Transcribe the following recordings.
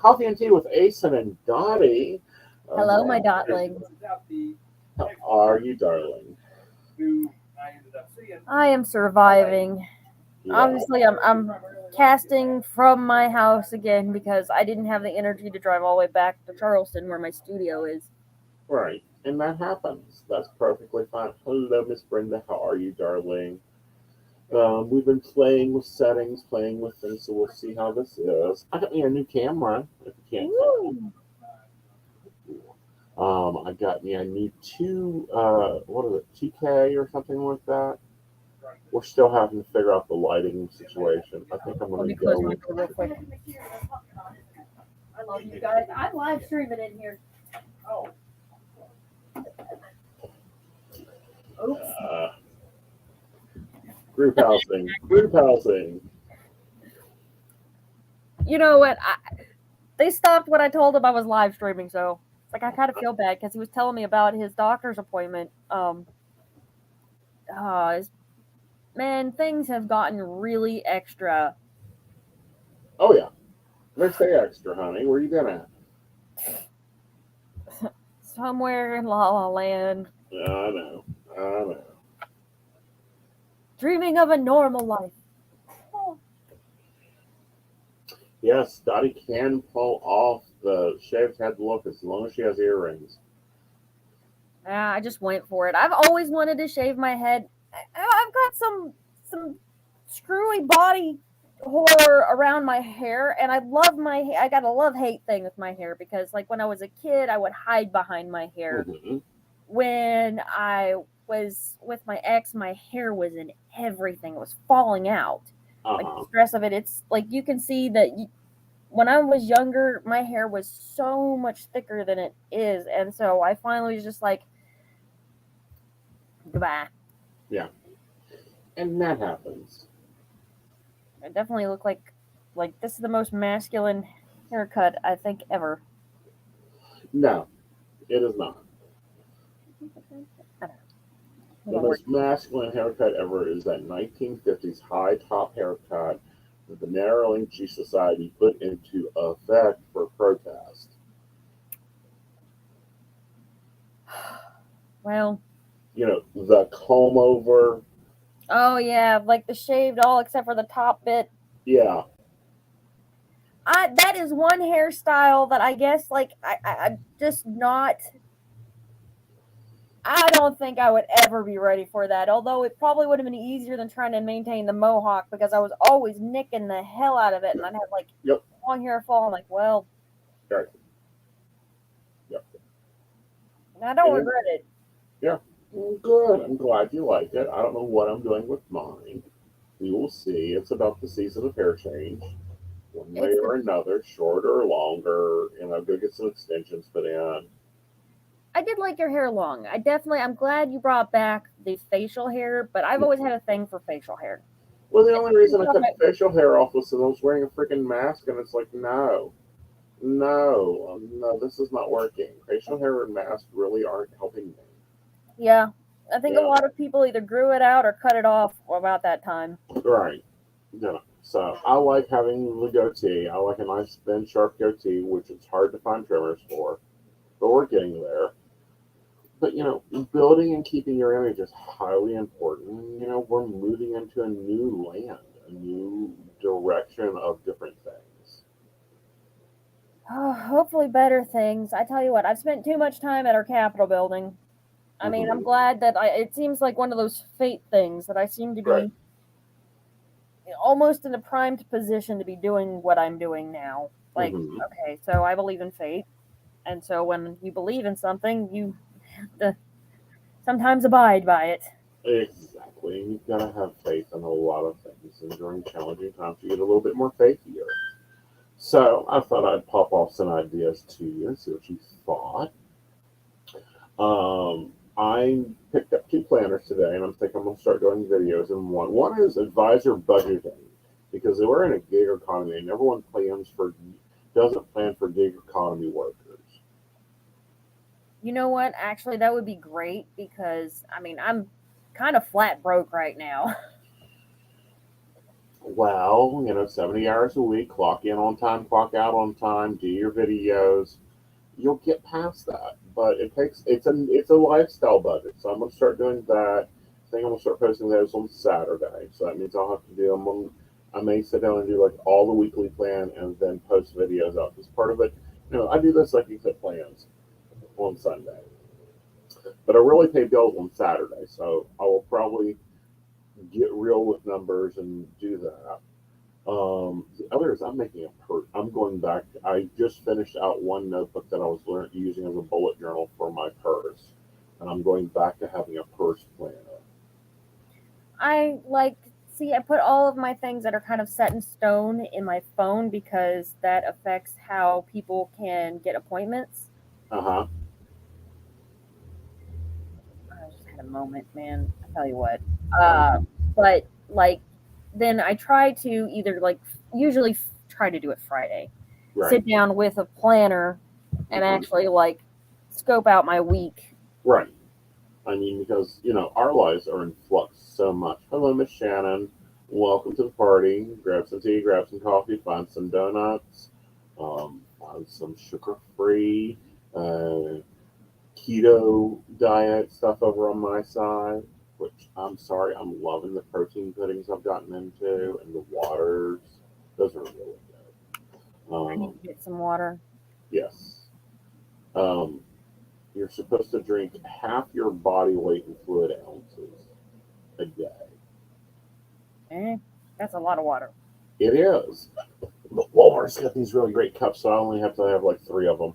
Coffee and Tea with Aeson and Dottie. Hello, my dotlings. How are you, darling? I am surviving. Yeah. Obviously, I'm casting from my house again because I didn't have the energy to drive all the way back to Charleston where my studio is. Right. And that happens. That's perfectly fine. Hello, Miss Brenda. How are you, darling? We've been playing with settings, playing with things, so we'll see how this is. I got me a new camera, if you can't tell. I got me a new what is it, 2K or something like that. We're still having to figure out the lighting situation. I think I'm Let going me to close go my with. door real quick. I love you guys. I'm live streaming in here. Oops. Group housing. Group housing. You know what? They stopped when I told them I was live streaming, so it's like I kind of feel bad because he was telling me about his doctor's appointment. Man, things have gotten really extra. Oh, yeah. Let's say extra, honey. Where you been at? Somewhere in La La Land, Yeah, I know. I know. dreaming of a normal life. Yes, Dottie can pull off the shaved head look as long as she has earrings. I just went for it. I've always wanted to shave my head. I've got some screwy body horror around my hair, and I love my hair. I got a love-hate thing with my hair because, like, when I was a kid, I would hide behind my hair. Mm-hmm. When I was with my ex, my hair was in everything. It was falling out. Like the stress of it, it's like you can see that when I was younger, my hair was so much thicker than it is, and so I finally was just like, goodbye. Yeah. And that happens. I definitely look like this is the most masculine haircut I think ever. No, it is not. The most masculine haircut ever is that 1950s high top haircut that the Narrowing G Society put into effect for protest. Well, You know, the comb over. oh yeah, like the shaved all except for the top bit. Yeah. That is one hairstyle that I guess like I'm just not. I don't think I would ever be ready for that. Although it probably would have been easier than trying to maintain the mohawk because I was always nicking the hell out of it, and I'd have like long hair fall. I'm like, well, Right. Yep. I don't regret it. Yeah. Good. I'm glad you like it. I don't know what I'm doing with mine. We will see. It's about the season of hair change. One way or another, shorter or longer. Go get some extensions put in. I did like your hair long. I'm glad you brought back the facial hair, but I've always had a thing for facial hair. Well, the only reason I cut the facial hair off was because I was wearing a freaking mask, and it's like, no, this is not working. Facial hair and mask really aren't helping me. Yeah, I think a lot of people either grew it out or cut it off about that time. Right. Yeah. So I like having the goatee. I like a nice thin, sharp goatee, which it's hard to find trimmers for, but we're getting there. But building and keeping your image is highly important. We're moving into a new land, a new direction of different things. Oh, hopefully better things. I tell you what, I've spent too much time at our Capitol building. I mean, I'm glad that it seems like one of those fate things that I seem to be almost in a primed position to be doing what I'm doing now. Like, okay, so I believe in fate. And so when you believe in something, you have to sometimes abide by it. Exactly. You've got to have faith in a lot of things. And during challenging times, you get a little bit more faithier. So I thought I'd pop off some ideas to you and see what you thought. I picked up 2 planners today, and I'm thinking I'm going to start doing videos in one. One is advisor budgeting, because we're in a gig economy, and everyone doesn't plan for gig economy workers. You know what? Actually, that would be great because, I mean, I'm kind of flat broke right now. Well, 70 hours a week, clock in on time, clock out on time, do your videos. You'll get past that, but it's a lifestyle budget. So I'm gonna start doing that. I think I'm gonna start posting those on Saturday. So that means I'll have to do them on. I may sit down and do like all the weekly plan and then post videos up as part of it. I do the second clip plans on Sunday, but I really pay bills on Saturday. So I will probably get real with numbers and do that. The other is I'm making a purse. I'm going back. I just finished out one notebook that I was using as a bullet journal for my purse, and I'm going back to having a purse planner. I like see I put all of my things that are kind of set in stone in my phone because that affects how people can get appointments. Uh huh. I just had a moment, man. I tell you what. Uh, but like, then I try to either usually try to do it Friday. Right. Sit down with a planner and Mhm. actually scope out my week. Right. I mean, because our lives are in flux so much. Hello, Miss Shannon. Welcome to the party. Grab some tea, grab some coffee, find some donuts, find some sugar-free, keto diet stuff over on my side. Which I'm sorry, I'm loving the protein puddings I've gotten into and the waters. Those are really good. I need to get some water. Yes. Um, you're supposed to drink half your body weight in fluid ounces a day. That's a lot of water. It is. But Walmart's got these really great cups, so I only have to have like three of them.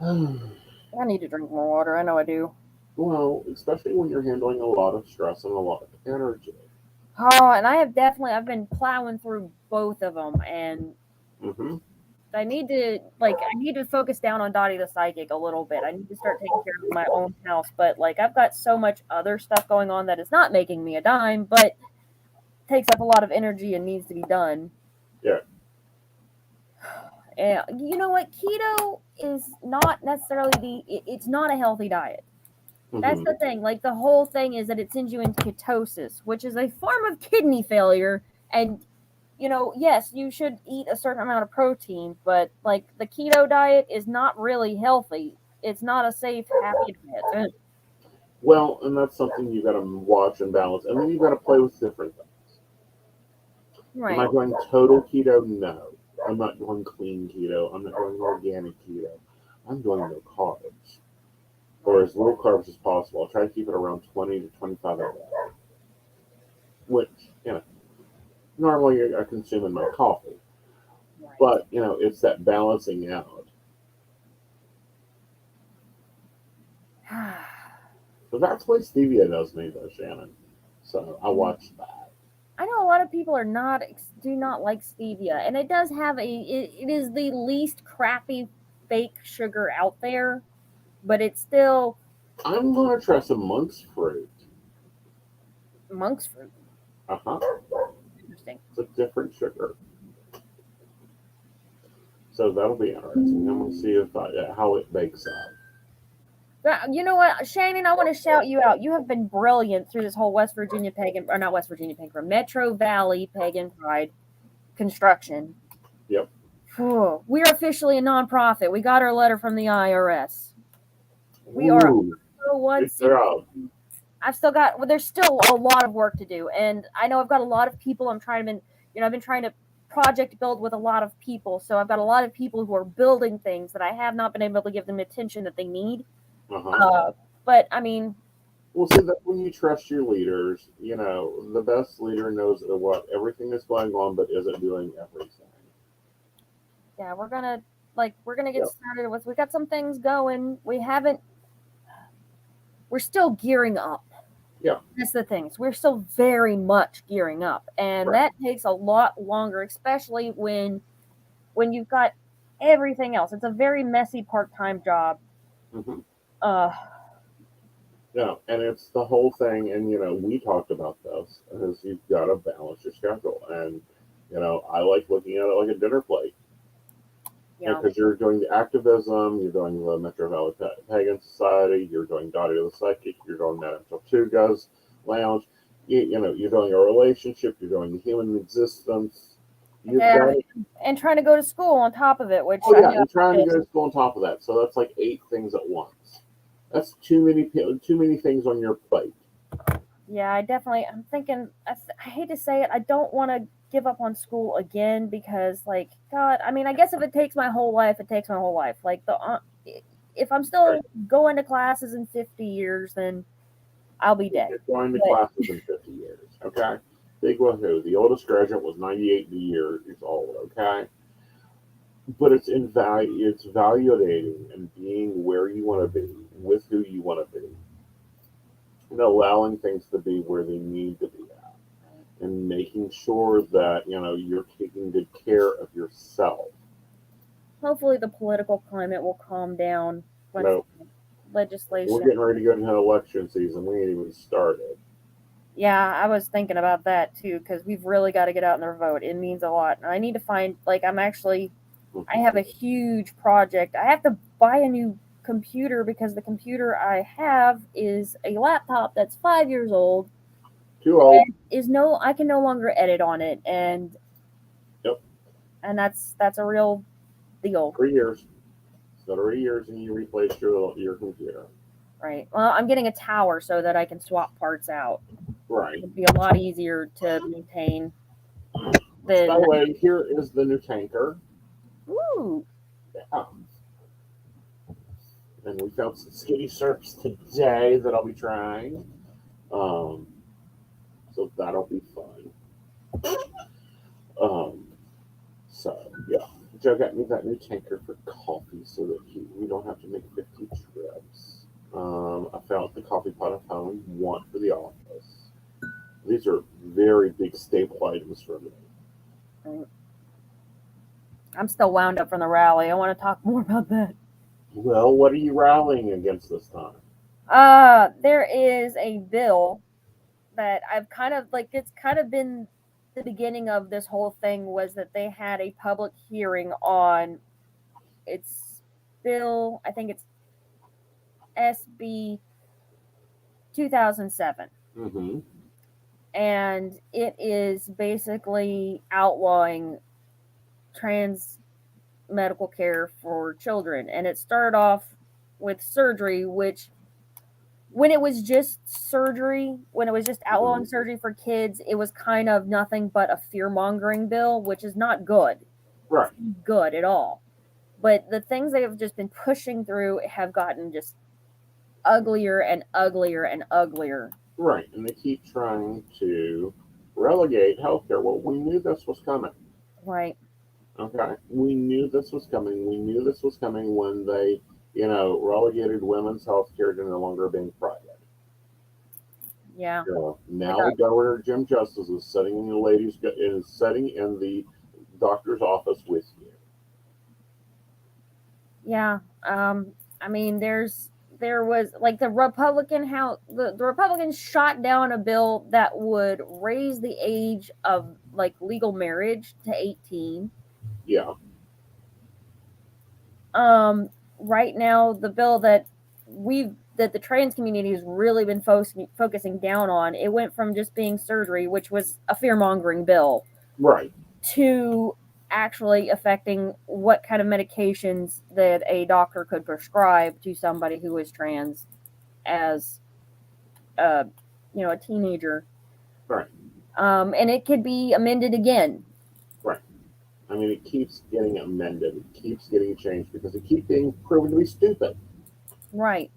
I need to drink more water. I know I do. Well, especially when you're handling a lot of stress and a lot of energy. Oh, and I've been plowing through both of them, and Hmm. I need to focus down on Dottie the Psychic a little bit. I need to start taking care of my own house, but I've got so much other stuff going on that is not making me a dime, but takes up a lot of energy and needs to be done. Yeah. And you know what? Keto is not necessarily it's not a healthy diet. That's Hmm. the thing. The whole thing is that it sends you into ketosis, which is a form of kidney failure. And, yes, you should eat a certain amount of protein, but, the keto diet is not really healthy. It's not a safe, happy diet. Well, and that's something you got to watch and balance, and then you got to play with different things. Am I Right. going total keto? No. I'm not going clean keto. I'm not going organic keto. I'm going no carbs, or as low carbs as possible. I'll try to keep it around 20 to 25 a day, which, you know, normally I consume in my coffee. Right. But, it's that balancing out. So that's what stevia does me, though, Shannon. So I watched that. I know a lot of people do not like stevia, and it does have it is the least crappy fake sugar out there, but it's still I'm going to try some monk's fruit. monk's fruit. Uh huh. Interesting. It's a different sugar. So that'll be interesting. I'm going to see how it bakes out. You know what, Shannon? I want to shout you out. You have been brilliant through this whole West Virginia pagan, or not West Virginia pagan, Metro Valley Pagan Pride construction. Yep. Whew. We're officially a nonprofit. We got our letter from the IRS. We are Ooh, good job. I've still got. Well, there's still a lot of work to do, and I know I've got a lot of people. I've been trying to project build with a lot of people. So I've got a lot of people who are building things that I have not been able to give them the attention that they need. Uh-huh. But I mean, Well, see, that when you trust your leaders, the best leader knows what everything is going on, but isn't doing everything. yeah, we're gonna get Yep. started with. We got some things going. We haven't. We're still gearing up. Yeah. That's the thing. We're still very much gearing up, and Right. that takes a lot longer, especially when you've got everything else. It's a very messy part-time job. Hmm. Uh, Yeah, and it's the whole thing, and we talked about this, is you've got to balance your schedule, and I like looking at it like a dinner plate, yeah, because you're doing the activism, you're doing the Metro Valley Pagan Society, you're doing Dottie the Psychic, you're doing Madame Tortuga's Lounge, you're doing a relationship, you're doing the human existence. You've Yeah, got and trying to go to school on top of it, which oh I yeah, know. and trying to go to school on top of that. So that's like 8 things at once. That's too many things on your plate. Yeah, I'm thinking. I hate to say it. I don't want to give up on school again because, like, God. I mean, I guess if it takes my whole life, it takes my whole life. Like if I'm Right? still going to classes in 50 years, then I'll be dead. You're going to But classes in 50 years. Okay. Big woohoo. The oldest graduate was 98 years old. Okay. But it's validating and being where you want to be with who you want to be and allowing things to be where they need to be at and making sure that you're taking good care of yourself. hopefully, the political climate will calm down once No, we're legislation. getting ready to go into election season. We ain't even started. Yeah, I was thinking about that too because we've really got to get out and vote. It means a lot. And I need to find like I have a huge project. I have to buy a new computer because the computer I have is a laptop that's 5 years old Too old. and is no I can no longer edit on it Yep. and that's a real deal. 3 years. So 3 years and you replace your computer. Right. Well, I'm getting a tower so that I can swap parts out. Right. It'd be a lot easier to maintain By the than way, here is the new tanker. ooh. Yeah. And we found some skinny syrups today that I'll be trying. Um, so that'll be fun. Um, so yeah, Joe got me that new tanker for coffee so that we don't have to make 50 trips. I found the coffee pot I found one for the office. These are very big staple items for me. I'm still wound up from the rally. I want to talk more about that. Well, what are you rallying against this time? There is a bill that I've kind of like it's kind of been the beginning of this whole thing was that they had a public hearing on its bill, I think it's SB 2007. Mm-hmm. And it is basically outlawing trans medical care for children. And it started off with surgery, which when it was just surgery, when it was just outlawing Mm-hmm. surgery for kids, it was kind of nothing but a fear mongering bill, which is not good. Right. Good at all. But the things they have just been pushing through have gotten just uglier and uglier and uglier. Right. And they keep trying to relegate healthcare. Well, we knew this was coming. Right. Okay. We knew this was coming. We knew this was coming when they, relegated women's health care to no longer being private. Yeah. Now Governor Jim Justice is sitting in the doctor's office with you. Yeah. I mean, there was like the Republicans shot down a bill that would raise the age of like legal marriage to 18. Yeah. Right now the bill that the trans community has really been focusing down on, it went from just being surgery, which was a fear mongering bill, Right. to actually affecting what kind of medications that a doctor could prescribe to somebody who is trans as a teenager. Right. And it could be amended again. Right. I mean, it keeps getting amended. It keeps getting changed because it keeps being proven to be stupid. Right.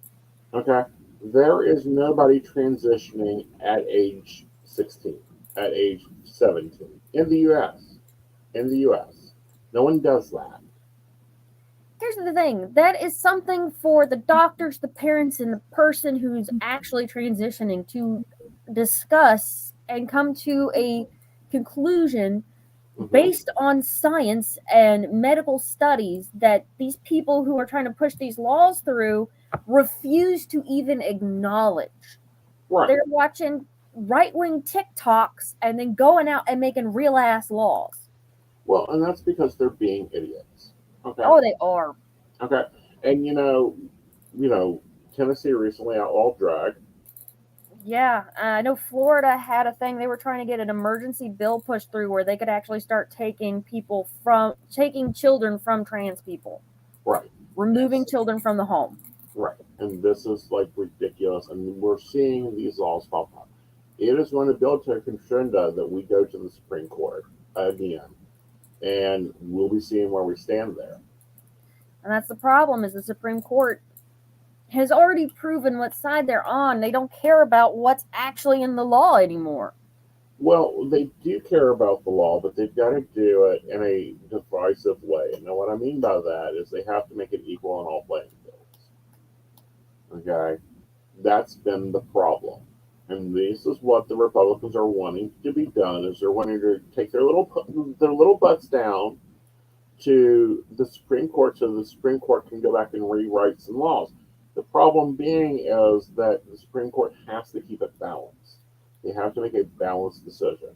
Okay. There is nobody transitioning at age 16, at age 17 in the U.S. In the U.S. No one does that. Here's the thing. That is something for the doctors, the parents, and the person who's actually transitioning to discuss and come to a conclusion based on science and medical studies that these people who are trying to push these laws through refuse to even acknowledge. Right. They're watching right-wing TikToks and then going out and making real-ass laws. Well, and that's because they're being idiots. Okay. Oh, they are. Okay. And Tennessee recently outlawed drag. Yeah, I know Florida had a thing. They were trying to get an emergency bill pushed through where they could actually start taking children from trans people, Right. removing children from the home. Right. And this is like ridiculous. And we're seeing these laws pop up. It is going to build to a crescendo that we go to the Supreme Court again. And we'll be seeing where we stand there. And that's the problem is the Supreme Court has already proven what side they're on. They don't care about what's actually in the law anymore. Well, they do care about the law, but they've got to do it in a divisive way. Now, what I mean by that is they have to make it equal on all playing fields. Okay? That's been the problem. And this is what the Republicans are wanting to be done is they're wanting to take their little butts down to the Supreme Court so the Supreme Court can go back and rewrite some laws. The problem being is that the Supreme Court has to keep it balanced. They have to make a balanced decision.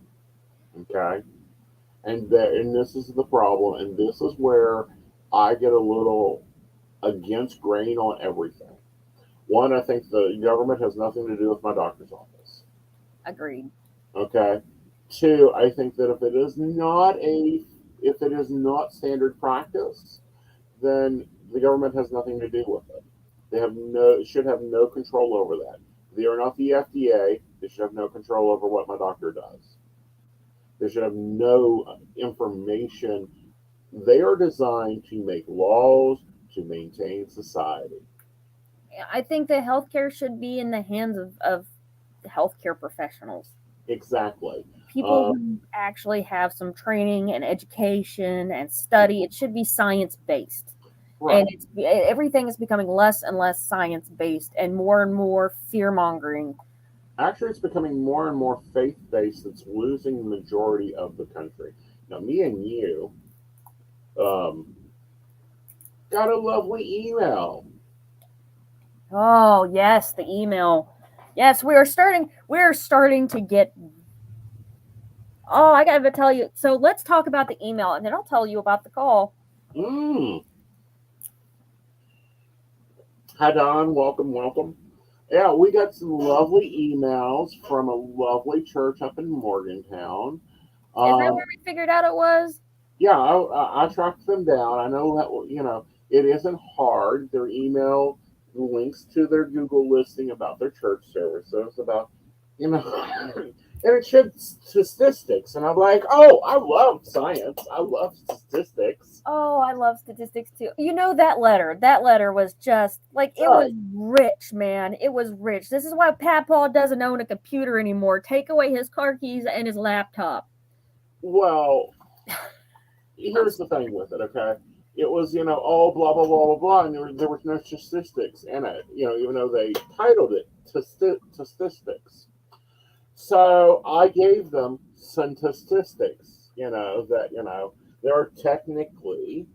Okay? And this is the problem, and this is where I get a little against grain on everything. One, I think the government has nothing to do with my doctor's office. Agreed. Okay. Two, I think that if it is not standard practice, then the government has nothing to do with it. They should have no control over that. They are not the FDA. They should have no control over what my doctor does. They should have no information. They are designed to make laws to maintain society. I think that healthcare should be in the hands of healthcare professionals. Exactly. People who actually have some training and education and study. It should be science based. Right. And everything is becoming less and less science based and more fear mongering. Actually, it's becoming more and more faith based. It's losing the majority of the country. Now, me and you um, got a lovely email. Oh yes, the email. Yes, we are starting. We're starting to get. Oh, I gotta tell you. So let's talk about the email, and then I'll tell you about the call. Mm. Hi, Don. Welcome, welcome. Yeah, we got some lovely emails from a lovely church up in Morgantown. Is that Um, where we figured out it was? yeah, I tracked them down. I know that it isn't hard. Their email links to their Google listing about their church services, about and it showed statistics, and I'm like, oh, I love science. I love statistics. Oh, I love statistics too. You know that letter. That letter was just like it was Right. rich, man. It was rich. This is why Papaw doesn't own a computer anymore. Take away his car keys and his laptop. Well, here's the thing with it, okay? It was, oh, blah, blah, blah, blah, blah, and there was no statistics in it, even though they titled it statistics. So I gave them some statistics, that, there are technically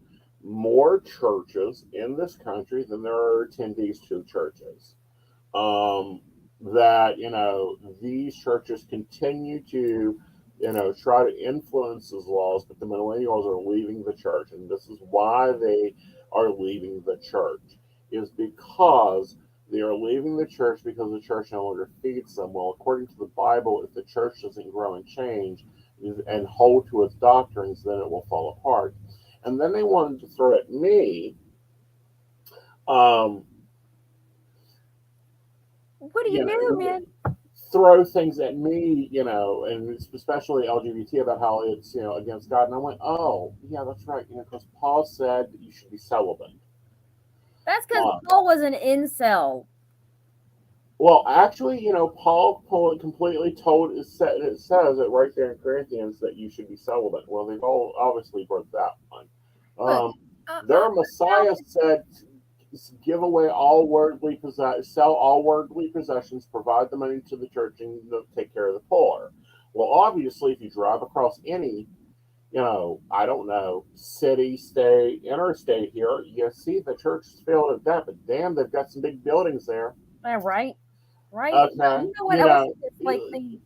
more churches in this country than there are attendees to churches. That, these churches continue to try to influence those laws, but the millennials are leaving the church, and this is why they are leaving the church, is because they are leaving the church because the church no longer feeds them. Well, according to the Bible, if the church doesn't grow and change and hold to its doctrines, then it will fall apart. And then they wanted to throw at me, um, What do you you do, know, man? throw things at me, and especially LGBT about how it's, against God. And I went, oh, yeah, that's right, because Paul said that you should be celibate. That's because Uh, Paul was an incel. well, actually, Paul completely it says it right there in Corinthians that you should be celibate. Well, they've all obviously broke that one. Look, Um, their Messiah said, give away all sell all worldly possessions, provide the money to the church, and take care of the poor. Well, obviously, if you drive across any, I don't know, city, state, interstate here, you see the church is filled with that, but damn, they've got some big buildings there. right, right. Okay, You know what? I was like the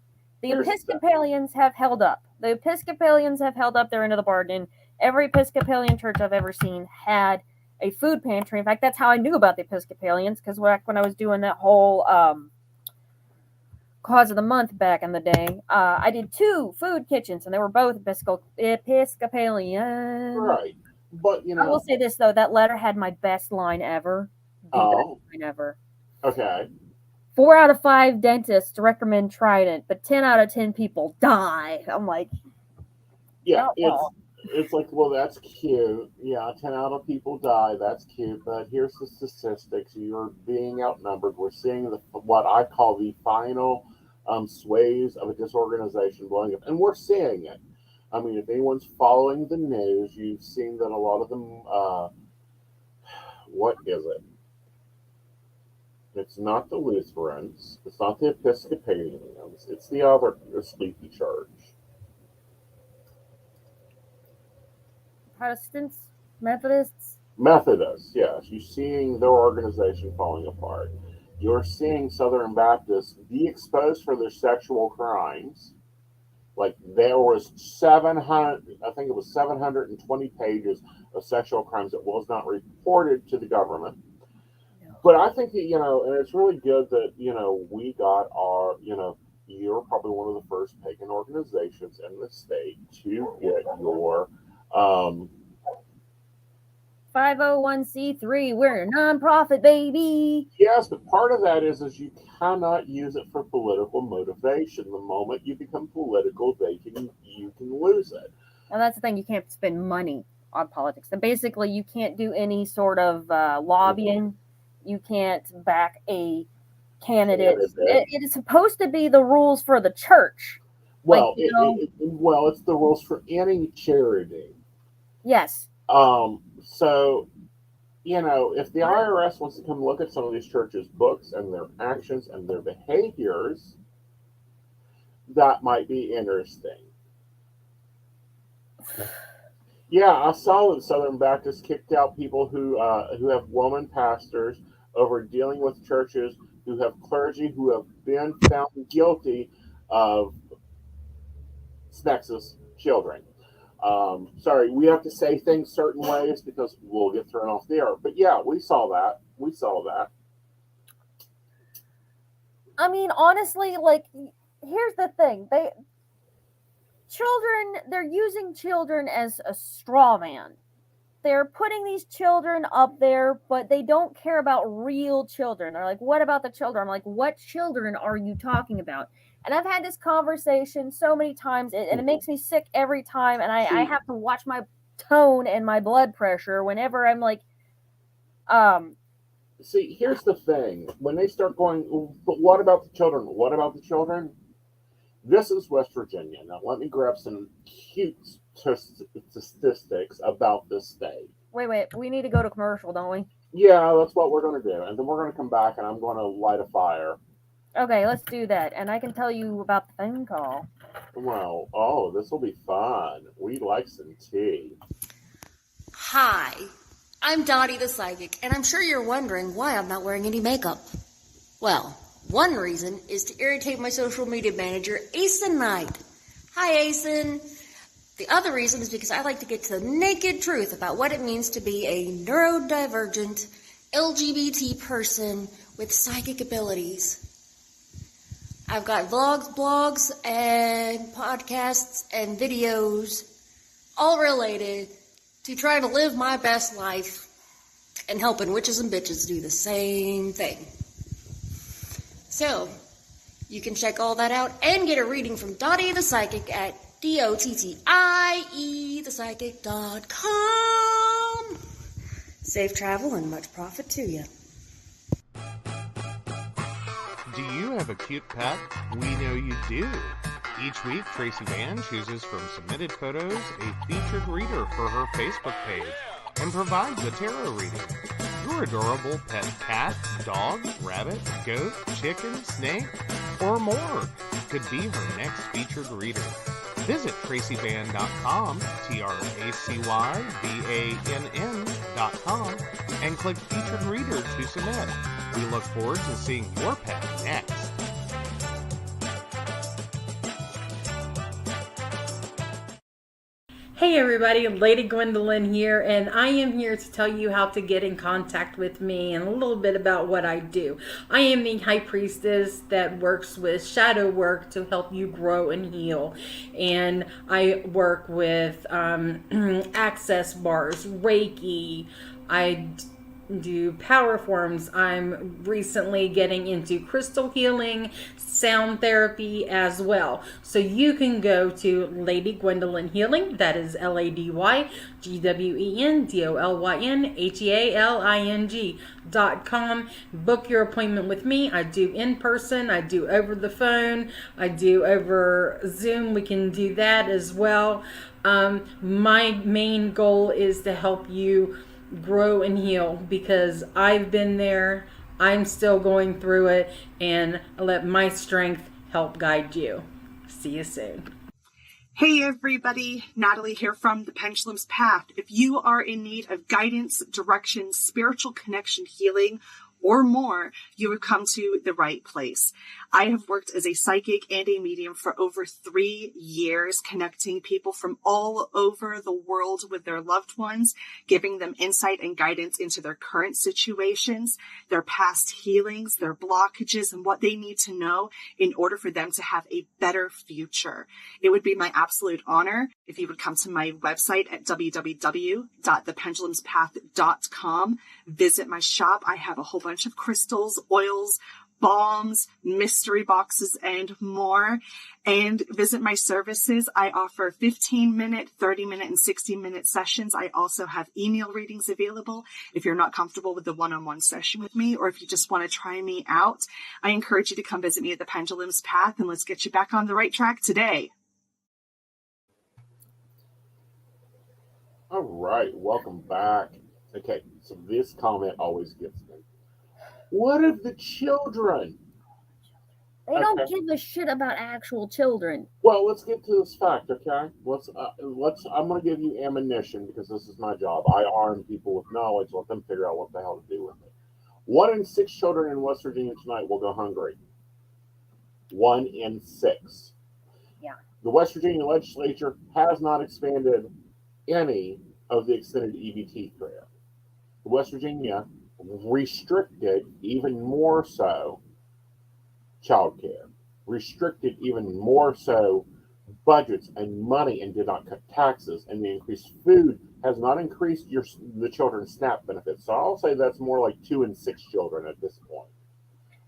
here's the thing. Episcopalians have held up. The Episcopalians have held up their end of the bargain. Every Episcopalian church I've ever seen had a food pantry. In fact, that's how I knew about the Episcopalians because back when I was doing that whole cause of the month back in the day. I did 2 food kitchens, and they were both Episcopalian. Right. But, I will say this, though. That letter had my best line ever. The best line ever. Okay. 4 out of 5 dentists recommend Trident, but 10 out of 10 people die. I'm like, yeah, it's like, well, that's cute. Yeah, 10 out of people die. That's cute. But here's the statistics. You're being outnumbered. We're seeing what I call the final sways of a disorganization blowing up. And we're seeing it. I mean, if anyone's following the news, you've seen that a lot of them, what is it? It's not the Lutherans. It's not the Episcopalians. It's the other sleepy church. Protestants? Methodists? Methodists, yes. You're seeing their organization falling apart. You're seeing Southern Baptists be exposed for their sexual crimes. Like there was 700, I think it was 720 pages of sexual crimes that was not reported to the government. But I think that, and it's really good that, we got our, you're probably one of the first pagan organizations in the state to get your 501c3. We're a nonprofit, baby. Yes, but part of that is you cannot use it for political motivation. The moment you become political, you can lose it. And that's the thing, you can't spend money on politics. And basically, you can't do any sort of lobbying. You can't back a candidate. It is supposed to be the rules for the church. Well, it's the rules for any charity. Yes. So, if the IRS wants to come look at some of these churches' books and their actions and their behaviors, that might be interesting. Yeah, I saw that Southern Baptists kicked out people who have woman pastors over dealing with churches who have clergy who have been found guilty of sexist children. Sorry, we have to say things certain ways because we'll get thrown off the air. But yeah, we saw that. I mean, honestly, like, here's the thing. They're using children as a straw man. They're putting these children up there, but they don't care about real children. They're like, what about the children? I'm like, what children are you talking about? And I've had this conversation so many times, and it makes me sick every time, and I have to watch my tone and my blood pressure whenever I'm like, See, here's the thing. When they start going, but what about the children? What about the children? This is West Virginia. Now, let me grab some cute statistics about this state. Wait. We need to go to commercial, don't we? Yeah, that's what we're going to do. And then we're going to come back, and I'm going to light a fire. Okay, let's do that. And I can tell you about the phone call. Well, this will be fun. We'd like some tea. Hi, I'm Dottie the Psychic, and I'm sure you're wondering why I'm not wearing any makeup. Well, one reason is to irritate my social media manager, Aeson Knight. Hi, Aeson. The other reason is because I like to get to the naked truth about what it means to be a neurodivergent LGBT person with psychic abilities. I've got vlogs, blogs, and podcasts and videos all related to trying to live my best life and helping witches and bitches do the same thing. So, you can check all that out and get a reading from Dottie the Psychic at DOTTIEthepsychic.com. Safe travel and much profit to you. Do you have a cute pet? We know you do. Each week, Tracy Van chooses from submitted photos a featured reader for her Facebook page and provides a tarot reading. Your adorable pet cat, dog, rabbit, goat, chicken, snake, or more could be her next featured reader. Visit tracyvann.com, TracyVann.com, and click Featured Reader to submit. We look forward to seeing your pet next. Hey everybody, Lady Gwendolyn here, and I am here to tell you how to get in contact with me and a little bit about what I do. I am the High Priestess that works with shadow work to help you grow and heal. And I work with access bars, Reiki, I do power forms. I'm recently getting into crystal healing, sound therapy as well. So you can go to Lady Gwendolyn Healing, that is LadyGwendolynHealing.com. Book your appointment with me. I do in person, I do over the phone, I do over Zoom. We can do that as well. My main goal is to help you grow and heal, because I've been there, I'm still going through it, and I let my strength help guide you. See you soon. Hey everybody, Natalie here from The Pendulum's Path. If you are in need of guidance, direction, spiritual connection, healing, or more, you have come to the right place. I have worked as a psychic and a medium for over 3 years, connecting people from all over the world with their loved ones, giving them insight and guidance into their current situations, their past healings, their blockages, and what they need to know in order for them to have a better future. It would be my absolute honor if you would come to my website at www.thependulumspath.com. Visit my shop. I have a whole bunch of crystals, oils, balms, mystery boxes, and more. And visit my services. I offer 15-minute, 30-minute, and 60-minute sessions. I also have email readings available if you're not comfortable with the one-on-one session with me, or if you just want to try me out. I encourage you to come visit me at the Pendulum's Path, and let's get you back on the right track today. All right, welcome back. Okay, so this comment always gets me. What of the children? They don't give a shit about actual children. Well, let's get to this fact, okay? I'm going to give you ammunition, because this is my job. I arm people with knowledge, let them figure out what the hell to do with it. 1 in 6 children in West Virginia tonight will go hungry. 1 in 6. Yeah. The West Virginia legislature has not expanded any of the extended EBT care. West Virginia restricted even more so child care, restricted even more so budgets and money, and did not cut taxes, and the increased food has not increased the children's SNAP benefits. So I'll say that's more like 2 in 6 children at this point.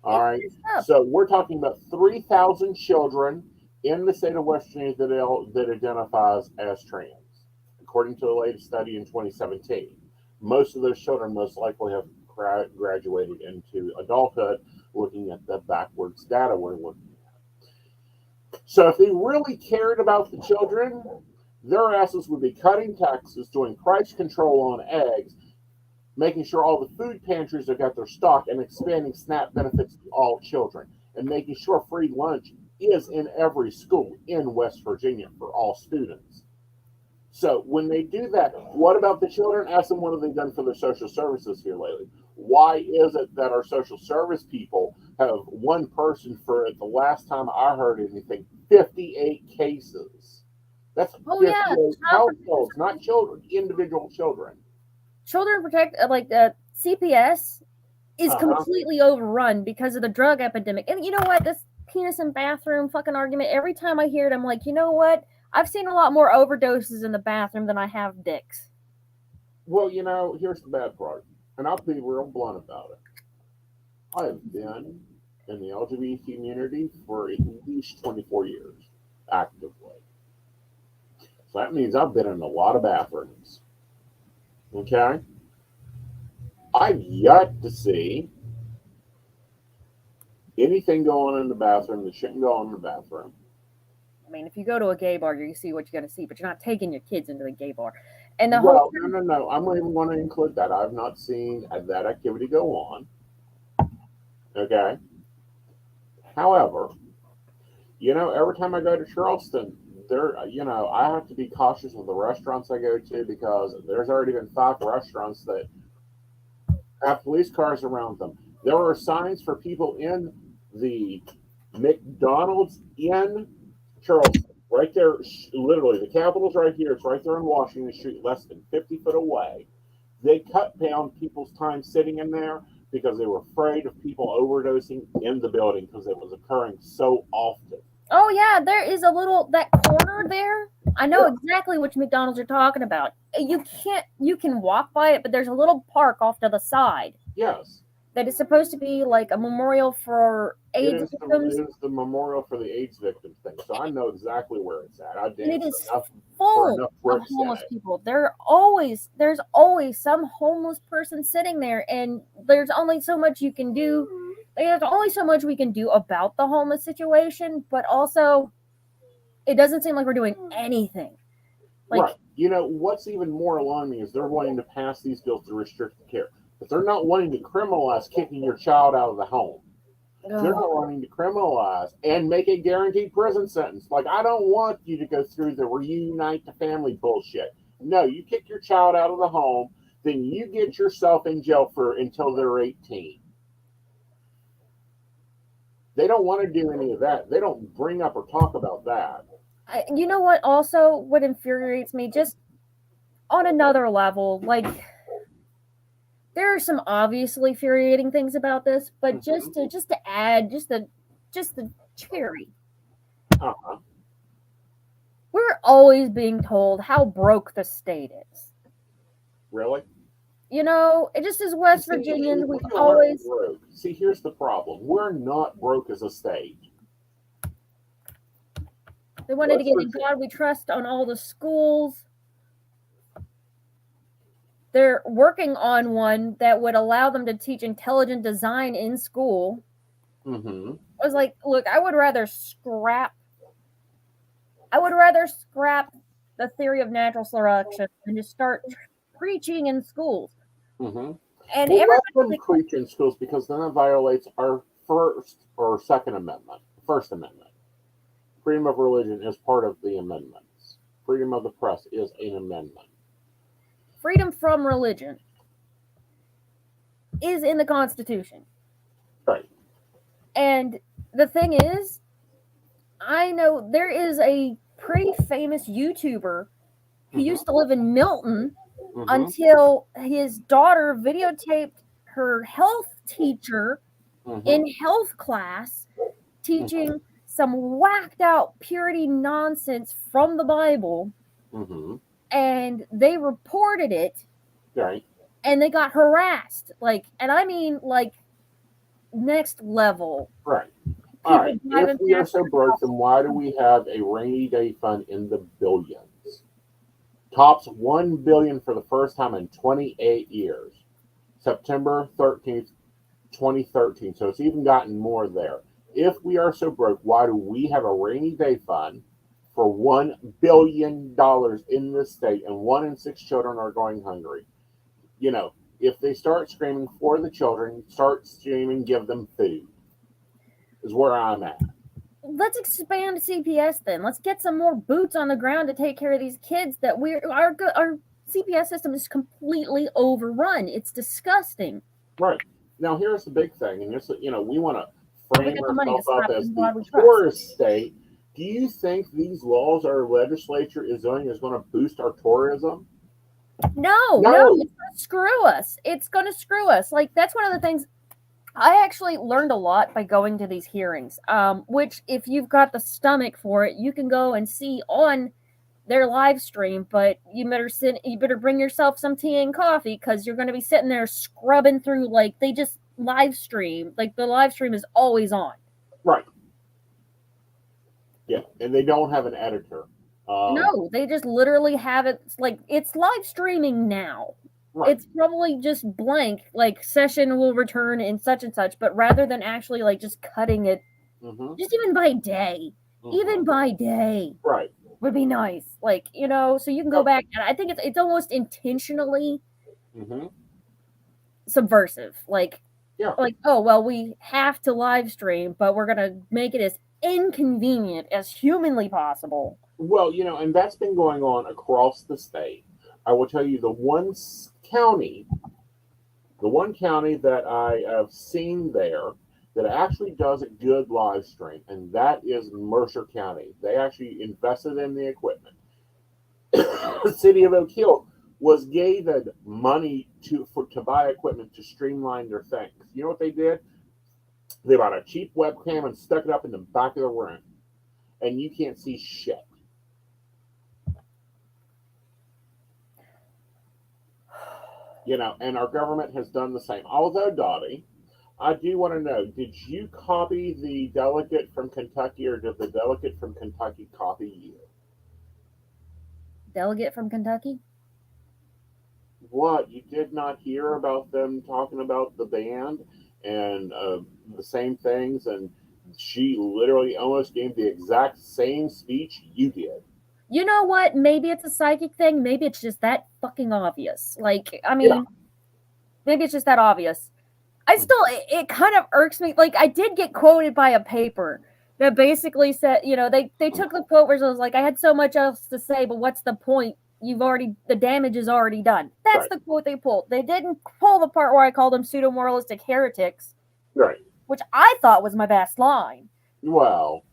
All right. So we're talking about 3,000 children in the state of West Virginia that identifies as trans, according to the latest study in 2017. Most of those children most likely have graduated into adulthood, looking at the backwards data we're looking at. So if they really cared about the children, their asses would be cutting taxes, doing price control on eggs, making sure all the food pantries have got their stock, and expanding SNAP benefits to all children, and making sure free lunch is in every school in West Virginia for all students. So when they do that, what about the children? Ask them, what have they done for their social services here lately? Why is it that our social service people have one person for, at the last time I heard anything, 58 cases? That's 58 households, not children, individual children. Children Protect, CPS is completely overrun because of the drug epidemic. And you know what? This penis in bathroom fucking argument, every time I hear it, I'm like, you know what? I've seen a lot more overdoses in the bathroom than I have dicks. Well, here's the bad part, and I'll be real blunt about it. I have been in the LGBT community for at least 24 years, actively. So that means I've been in a lot of bathrooms. Okay? I've yet to see anything going on in the bathroom that shouldn't go on in the bathroom. I mean, if you go to a gay bar, you see what you're going to see, but you're not taking your kids into the gay bar. And No. I'm not even going to include that. I've not seen that activity go on. Okay? However, every time I go to Charleston, I have to be cautious with the restaurants I go to, because there's already been 5 restaurants that have police cars around them. There are signs for people in the McDonald's in Charleston Right there, literally, the Capitol's right here. It's right there on Washington Street, less than 50 foot away. They cut down people's time sitting in there because they were afraid of people overdosing in the building because it was occurring so often. Oh yeah, there is that corner there. I know exactly which McDonald's you're talking about. You can walk by it, but there's a little park off to the side. Yes. That is supposed to be like a memorial for AIDS victims. It is the memorial for the AIDS victims thing. So I know exactly where it's at. I And it danced is enough full enough of bricks in homeless it. people. There's always some homeless person sitting there, and there's only so much you can do. There's only so much we can do about the homeless situation, but also it doesn't seem like we're doing anything. Like, Right. You know, what's even more alarming is they're wanting to pass these bills to restrict the care. But they're not wanting to criminalize kicking your child out of the home. They're not wanting to criminalize and make a guaranteed prison sentence. Like, I don't want you to go through the reunite the family bullshit. No, you kick your child out of the home, then you get yourself in jail for until they're 18. They don't want to do any of that. They don't bring up or talk about that. you know what? Also, what infuriates me, just on another level, like there are some obviously infuriating things about this, but just to add just the cherry. Uh-huh. We're always being told how broke the state is. Really? You know, it just as West Virginians, we've always broke. See, here's the problem. We're not broke as a state. They wanted to get in God We Trust on all the schools. They're working on one that would allow them to teach intelligent design in school. Mm-hmm. I was like, look, I would rather scrap the theory of natural selection and just start preaching in schools. Mm-hmm. And well, everybody let them preach in schools because then it violates our First Amendment. Freedom of religion is part of the amendments. Freedom of the press is an amendment. Freedom from religion is in the Constitution. Right. And the thing is, I know there is a pretty famous YouTuber who used to live in Milton until his daughter videotaped her health teacher in health class teaching some whacked out purity nonsense from the Bible. And they reported it. Right. And they got harassed. And I mean next level. Right. All right. If we are so broke, then why do we have a rainy day fund in the billions? Tops $1 billion for the first time in 28 years. September 13th, 2013. So it's even gotten more there. If we are so broke, why do we have a rainy day fund for $1 billion in this state, and 1 in 6 children are going hungry? You know, if they start screaming for the children, start screaming, give them food, is where I'm at. Let's expand CPS then. Let's get some more boots on the ground to take care of these kids that our CPS system is completely overrun. It's disgusting. Right. Now, here's the big thing, and this, we want to frame ourselves up as the tourist state. Do you think these laws our legislature is doing is going to boost our tourism? No, it's going to screw us. It's going to screw us. That's one of the things I actually learned a lot by going to these hearings, which if you've got the stomach for it, you can go and see on their live stream, but you better bring yourself some tea and coffee because you're going to be sitting there scrubbing through they just live stream. The live stream is always on. Right. Yeah, and they don't have an editor. No, they just literally have it. It's live streaming now. Right. It's probably just blank, session will return in such and such, but rather than actually just cutting it, just even by day, right, would be nice. So you can go back, and I think it's almost intentionally subversive. Oh well, we have to live stream, but we're gonna make it as inconvenient as humanly possible. Well, and that's been going on across the state. I will tell you the one county that I have seen there that actually does a good live stream, and that is Mercer County. They actually invested in the equipment. The city of Oak Hill was given money to buy equipment to streamline their things. You know what they did? They bought a cheap webcam and stuck it up in the back of the room, and you can't see shit. You know, and our government has done the same. Although, Dottie, I do want to know, did you copy the delegate from Kentucky, or did the delegate from Kentucky copy you? Delegate from Kentucky? What? You did not hear about them talking about the band and the same things, and she literally almost gave the exact same speech you did. You know what? Maybe it's a psychic thing. Maybe it's just that fucking obvious. Like, I mean, maybe it's just that obvious. I still, it kind of irks me. Like, I did get quoted by a paper that basically said, you know, they took the quote where it was like, I had so much else to say, but what's the point? The damage is already done. That's Right. the quote they pulled. They didn't pull the part where I called them pseudo-moralistic heretics, Right. which I thought was my best line. Well,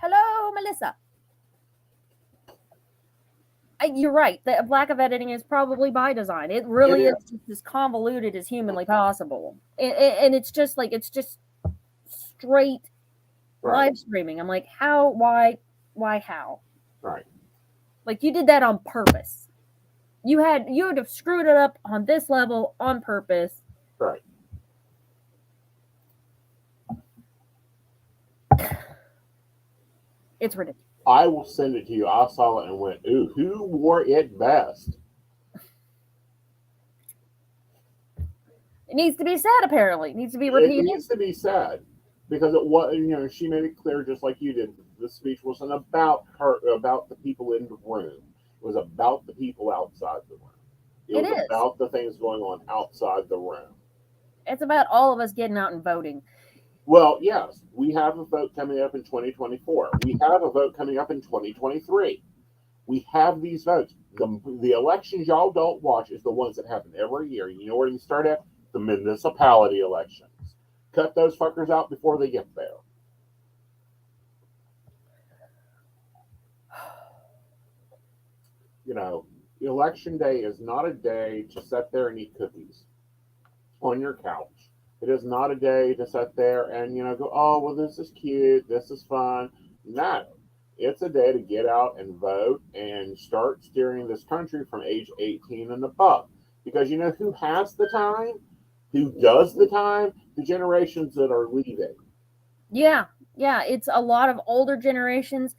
Hello, Melissa. You're right. The lack of editing is probably by design. It really is just as convoluted as humanly possible. And it's just like, it's just straight live streaming. I'm like, how, why, how? Right. Like, you did that on purpose. You would have screwed it up on this level on purpose. Right. It's ridiculous. I will send it to you. I saw it and went, ooh, who wore it best? It needs to be said, apparently. It needs to be repeated. It needs to be said. Because it was, you know, she made it clear, just like you did, the speech wasn't about her, about the people in the room. It was about the people outside the room. It was about the things going on outside the room. It's about all of us getting out and voting. Well, yes, we have a vote coming up in 2024. We have a vote coming up in 2023. We have these votes. The elections y'all don't watch is the ones that happen every year. You know where you start at? The municipality elections. Cut those fuckers out before they get there. You know, election day is not a day to sit there and eat cookies on your couch. It is not a day to sit there and, you know, go, oh, well, this is cute, this is fun. No. It's a day to get out and vote and start steering this country from age 18 and above. Because you know who has the time? Who does the time? The generations that are leaving. Yeah. It's a lot of older generations.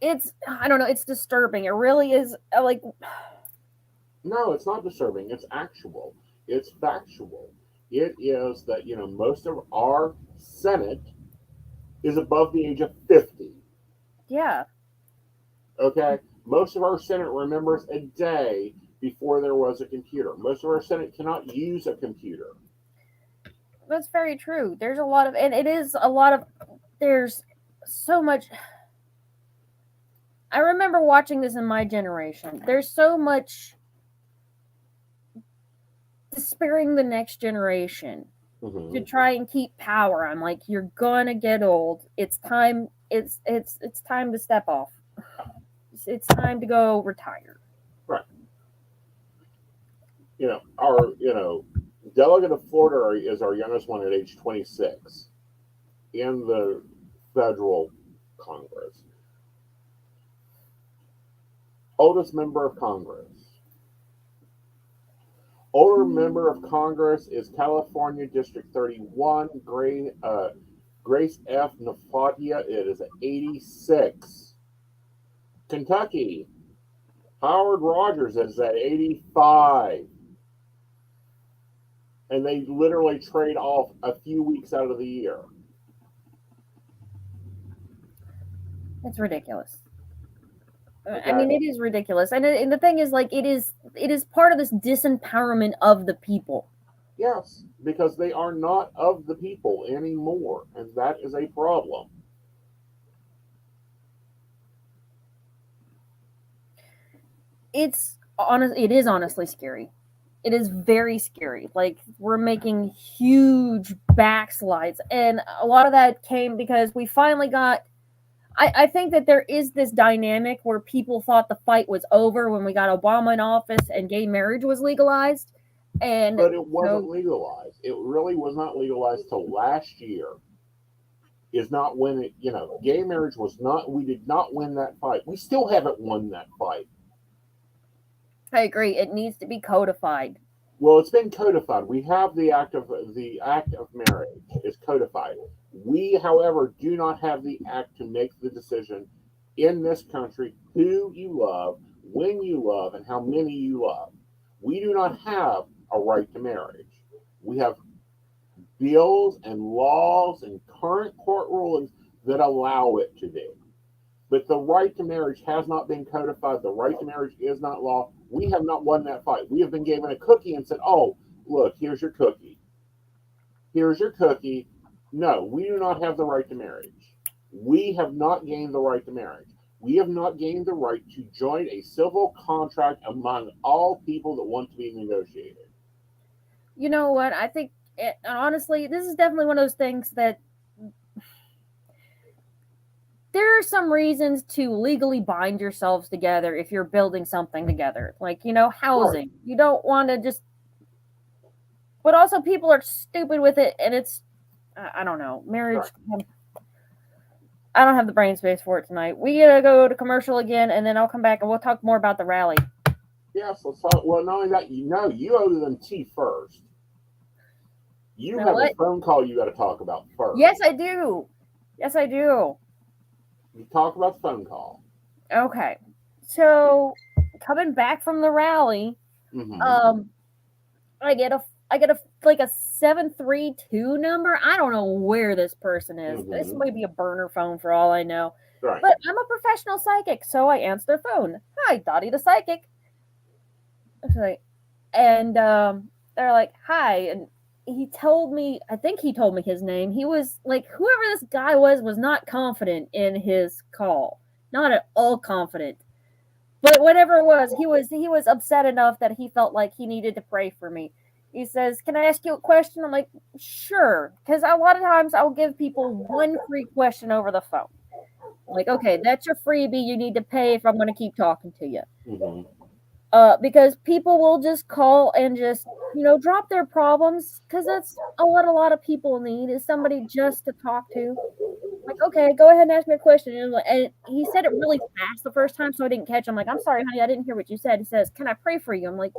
I don't know, it's disturbing. It really is, like... No, it's not disturbing. It's actual. It's factual. It is that, you know, most of our Senate is above the age of 50. Yeah. Okay? Most of our Senate remembers a day before there was a computer. Most of our Senate cannot use a computer. That's very true. There's a lot of, and it is a lot of, there's so much. I remember watching this in my generation. There's so much despairing the next generation to try and keep power. I'm like, you're gonna get old. It's time. It's time to step off. It's time to go retire. Right. You know, our delegate of Florida is our youngest one at age 26 in the federal Congress. Oldest member of Congress. Older member of Congress is California District 31, Grace F. Nafatia. It is 86. Kentucky, Howard Rogers is at 85. And they literally trade off a few weeks out of the year. It's ridiculous. Okay. I mean, it is ridiculous. And the thing is, like, it is part of this disempowerment of the people. Yes, because they are not of the people anymore, and that is a problem. it is honestly scary. It is very scary. Like, we're making huge backslides, and a lot of that came because we finally got. I think that there is this dynamic where people thought the fight was over when we got Obama in office and gay marriage was legalized, and But it wasn't so legalized. It really was not legalized till last year. Is not when it, gay marriage was not. We did not win that fight. We still haven't won that fight. I agree. It needs to be codified. Well, it's been codified. We have the act of marriage is codified. We, however, do not have the act to make the decision in this country who you love, when you love, and how many you love. We do not have a right to marriage. We have bills and laws and current court rulings that allow it to be. But the right to marriage has not been codified. The right to marriage is not law. We have not won that fight. We have been given a cookie and said, oh, look, here's your cookie. Here's your cookie. No, we do not have the right to marriage. We have not gained the right to marriage. We have not gained the right to join a civil contract among all people that want to be negotiated. You know what? I think, honestly, this is definitely one of those things that there are some reasons to legally bind yourselves together if you're building something together. Like, housing. Right. You don't want to just... But also people are stupid with it, and it's... I don't know. Marriage... Right. I don't have the brain space for it tonight. We gotta go to commercial again, and then I'll come back and we'll talk more about the rally. Yes, let's talk. Well, not only that, you owe them tea first. You have a phone call you got to talk about first. Yes, I do. Yes, I do. You talk about the phone call. Okay. So, coming back from the rally, I get a like a 732 number. I don't know where this person is. Mm-hmm. This might be a burner phone for all I know. Right. But I'm a professional psychic, so I answer their phone. Hi, Dottie the Psychic. And they're like, hi. And he told me, I think he told me his name. He was like, whoever this guy was not confident in his call. Not at all confident. But whatever it was, he was upset enough that he felt like he needed to pray for me. He says, can I ask you a question? I'm like, sure. Because a lot of times I'll give people one free question over the phone. I'm like, okay, that's your freebie. You need to pay if I'm going to keep talking to you. Mm-hmm. Because people will just call and just, drop their problems. Because that's a lot of people need is somebody just to talk to. Like, okay, go ahead and ask me a question. And he said it really fast the first time, so I didn't catch him. I'm like, I'm sorry, honey, I didn't hear what you said. He says, can I pray for you? I'm like,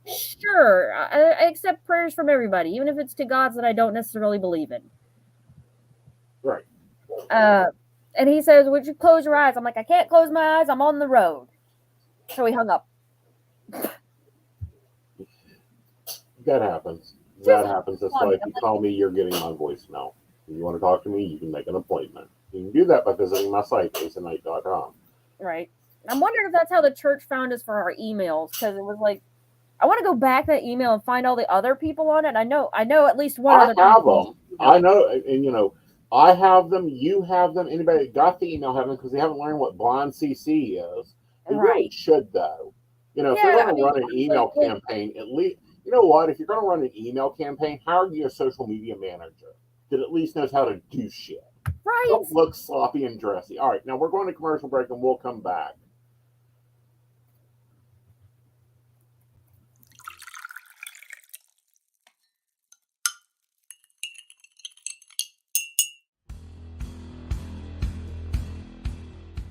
sure. I accept prayers from everybody, even if it's to gods that I don't necessarily believe in. Right. And he says, would you close your eyes? I'm like, I can't close my eyes. I'm on the road. So he hung up. That happens. That happens. That's why if you call me, you're getting my voicemail. If you want to talk to me, you can make an appointment. You can do that by visiting my site, aeonandnight.com. Right. I'm wondering if that's how the church found us for our emails, because it was like, I want to go back to that email and find all the other people on it. I know at least one other I have them. I know, and I have them. You have them. Anybody that got the email have them because they haven't learned what blind CC is. They really should, though. If they're going to run an email campaign, at least, you know what? If you're going to run an email campaign, hire you a social media manager that at least knows how to do shit. Right. Don't look sloppy and dressy. All right, now we're going to commercial break and we'll come back.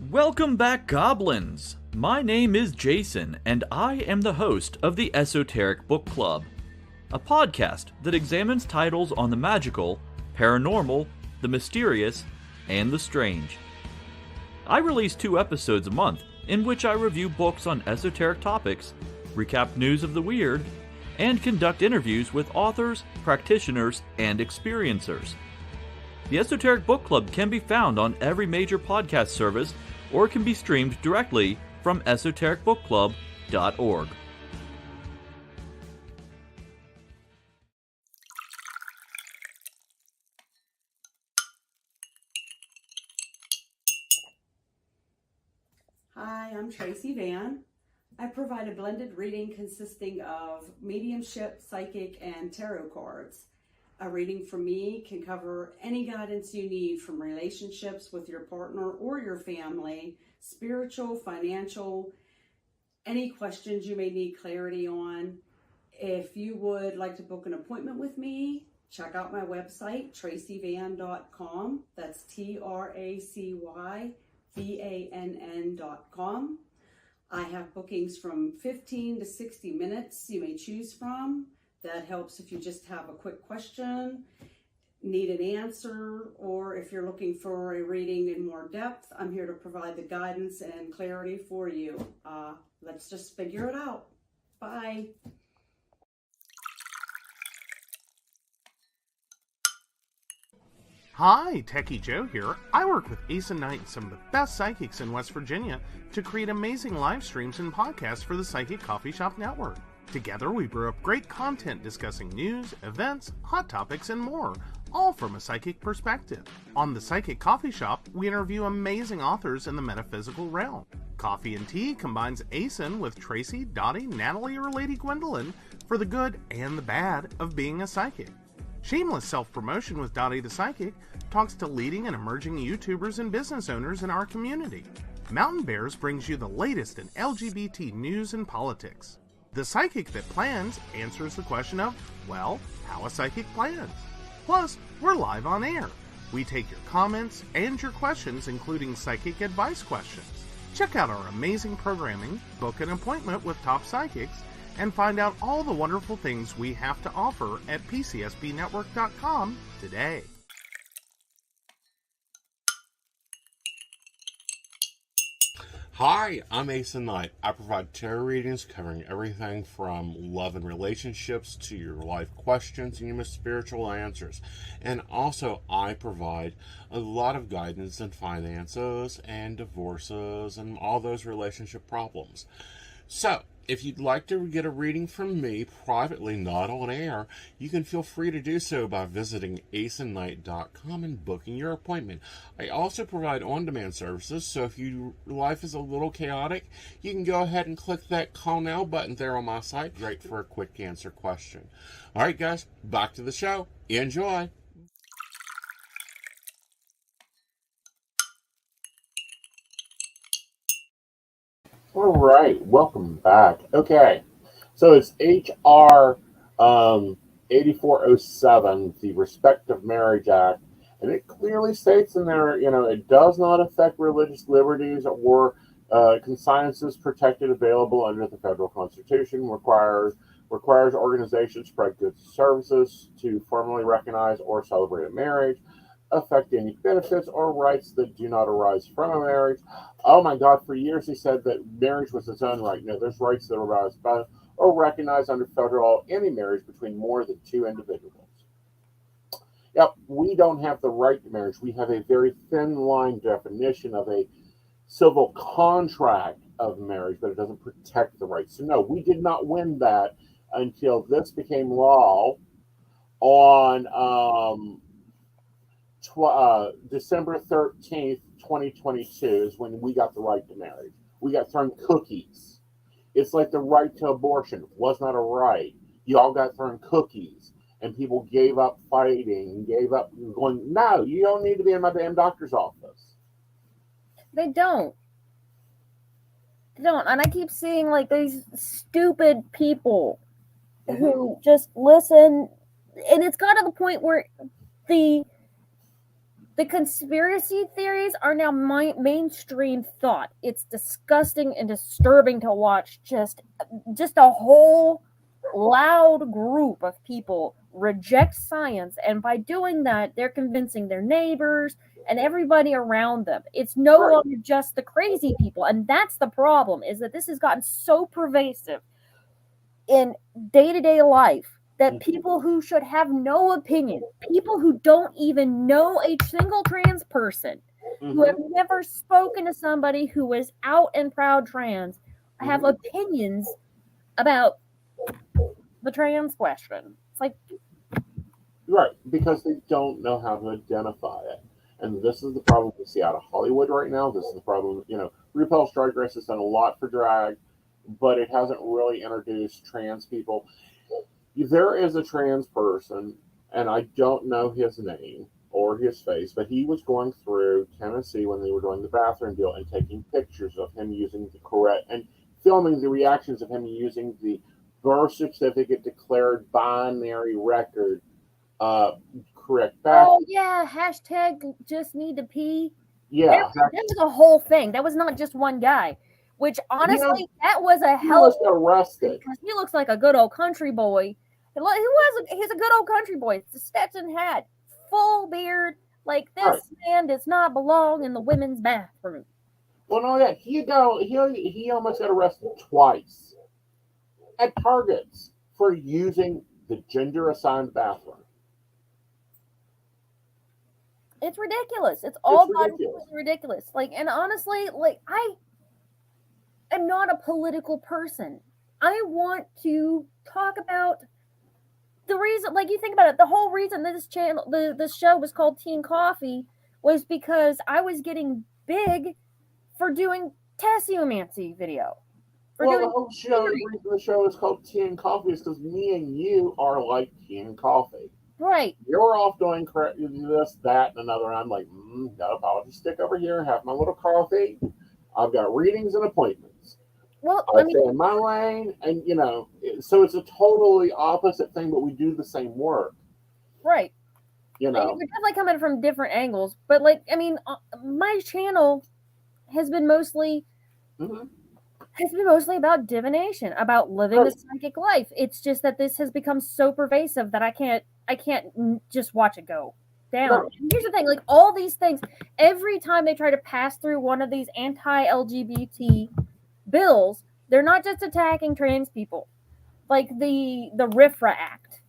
Welcome back, Goblins! My name is Jason, and I am the host of the Esoteric Book Club, a podcast that examines titles on the magical, paranormal, the mysterious, and the strange. I release 2 episodes a month, in which I review books on esoteric topics, recap news of the weird, and conduct interviews with authors, practitioners, and experiencers. The Esoteric Book Club can be found on every major podcast service, or can be streamed directly from esotericbookclub.org. Hi, I'm Tracy Van. I provide a blended reading consisting of mediumship, psychic, and tarot cards. A reading from me can cover any guidance you need from relationships with your partner or your family, spiritual, financial, any questions you may need clarity on. If you would like to book an appointment with me, check out my website, tracyvann.com. That's TracyVann.com. I have bookings from 15 to 60 minutes you may choose from. That helps if you just have a quick question, need an answer, or if you're looking for a reading in more depth, I'm here to provide the guidance and clarity for you. Let's just figure it out. Bye. Hi, Techie Joe here. I work with Aeson and some of the best psychics in West Virginia to create amazing live streams and podcasts for the Psychic Coffee Shop Network. Together, we brew up great content discussing news, events, hot topics, and more, all from a psychic perspective. On the Psychic Coffee Shop, we interview amazing authors in the metaphysical realm. Coffee and Tea combines Aeson with Tracy, Dottie, Natalie, or Lady Gwendolyn for the good and the bad of being a psychic. Shameless Self-Promotion with Dottie the Psychic talks to leading and emerging YouTubers and business owners in our community. Mountain Bears brings you the latest in LGBT news and politics. The Psychic That Plans answers the question of, well, how a psychic plans. Plus, we're live on air. We take your comments and your questions, including psychic advice questions. Check out our amazing programming, book an appointment with top psychics, and find out all the wonderful things we have to offer at PCSBnetwork.com today. Hi, I'm Aeson Knight. I provide tarot readings covering everything from love and relationships to your life questions and your most spiritual answers. And also, I provide a lot of guidance in finances and divorces and all those relationship problems. So, if you'd like to get a reading from me privately, not on air, you can feel free to do so by visiting aesonknight.com and booking your appointment. I also provide on-demand services, so if your life is a little chaotic, you can go ahead and click that call now button there on my site, right for a quick answer question. All right, guys, back to the show. Enjoy. All right, welcome back. Okay, so it's H.R. 8407, the Respect of Marriage Act, and it clearly states in there, it does not affect religious liberties or consciences protected available under the federal Constitution, requires organizations to provide goods and services to formally recognize or celebrate a marriage, affect any benefits or rights that do not arise from a marriage. Oh my God, for years he said that marriage was its own right. No, there's rights that arise by or recognized under federal law any marriage between more than two individuals. Yep, we don't have the right to marriage. We have a very thin line definition of a civil contract of marriage, but it doesn't protect the rights. So no, we did not win that until this became law on December 13th, 2022 is when we got the right to marriage. We got thrown cookies. It's like the right to abortion was not a right. You all got thrown cookies, and people gave up fighting, gave up going, no, you don't need to be in my damn doctor's office. They don't. And I keep seeing like these stupid people who just listen, and it's got to the point where the conspiracy theories are now mainstream thought. It's disgusting and disturbing to watch just a whole loud group of people reject science, and by doing that, they're convincing their neighbors and everybody around them. It's no longer just the crazy people, and that's the problem, is that this has gotten so pervasive in day-to-day life that people who should have no opinion, people who don't even know a single trans person, who have never spoken to somebody who is out and proud trans, have opinions about the trans question. It's like... Right, because they don't know how to identify it. And this is the problem we see out of Hollywood right now. This is the problem, RuPaul's Drag Race has done a lot for drag. but it hasn't really introduced trans people. There is a trans person, and I don't know his name or his face, but he was going through Tennessee when they were doing the bathroom deal and taking pictures of him using the correct and filming the reactions of him using the birth certificate declared binary record correct bathroom. Oh yeah, hashtag just need to pee. Yeah, That was a whole thing. That was not just one guy. Which honestly, that was a he hell was of a arrested. because he looks like a good old country boy. He's a good old country boy. It's a Stetson hat, full beard. Like this Right. man does not belong in the women's bathroom. Well, no, yeah, he almost got arrested twice at Targets for using the gender assigned bathroom. It's ridiculous. It's all ridiculous. ridiculous. Like, and honestly, like I am not a political person. I want to talk about the reason, like you think about it, the whole reason that this show was called Tea and Coffee was because I was getting big for doing Tassiomancy video. Well, the whole show, the reason the show is called Tea and Coffee is because me and you are like tea and coffee. Right. You're off doing this, that, and another. And I'm like, nope, I'll just stick over here and have my little coffee. I've got readings and appointments. Well, I stay in my lane, and so it's a totally opposite thing, but we do the same work. Right. We're definitely coming from different angles, but like, I mean, my channel has been mostly about divination, about living a psychic life. It's just that this has become so pervasive that I can't just watch it go down. No. Here's the thing, like all these things, every time they try to pass through one of these anti-LGBT bills, they're not just attacking trans people. Like the RIFRA Act.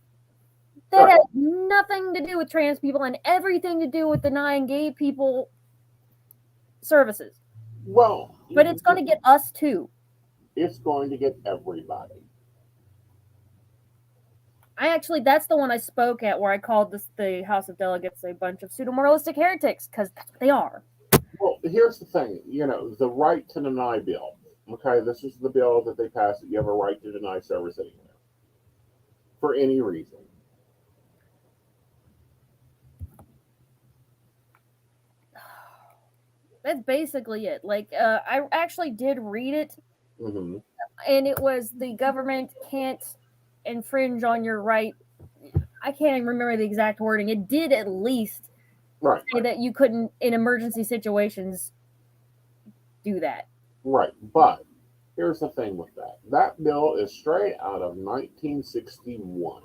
That has nothing to do with trans people and everything to do with denying gay people services. Well, but it's going to get us too. It's going to get everybody. That's the one I spoke at where I called the House of Delegates a bunch of pseudo-moralistic heretics, because that's what they are. Well, here's the thing, the right to deny bill. Okay, this is the bill that they passed that you have a right to deny service anywhere. For any reason. That's basically it. Like, I actually did read it, and it was the government can't infringe on your right. I can't even remember the exact wording. It did at least say that you couldn't, in emergency situations, do that. Right, but here's the thing with that. That bill is straight out of 1961,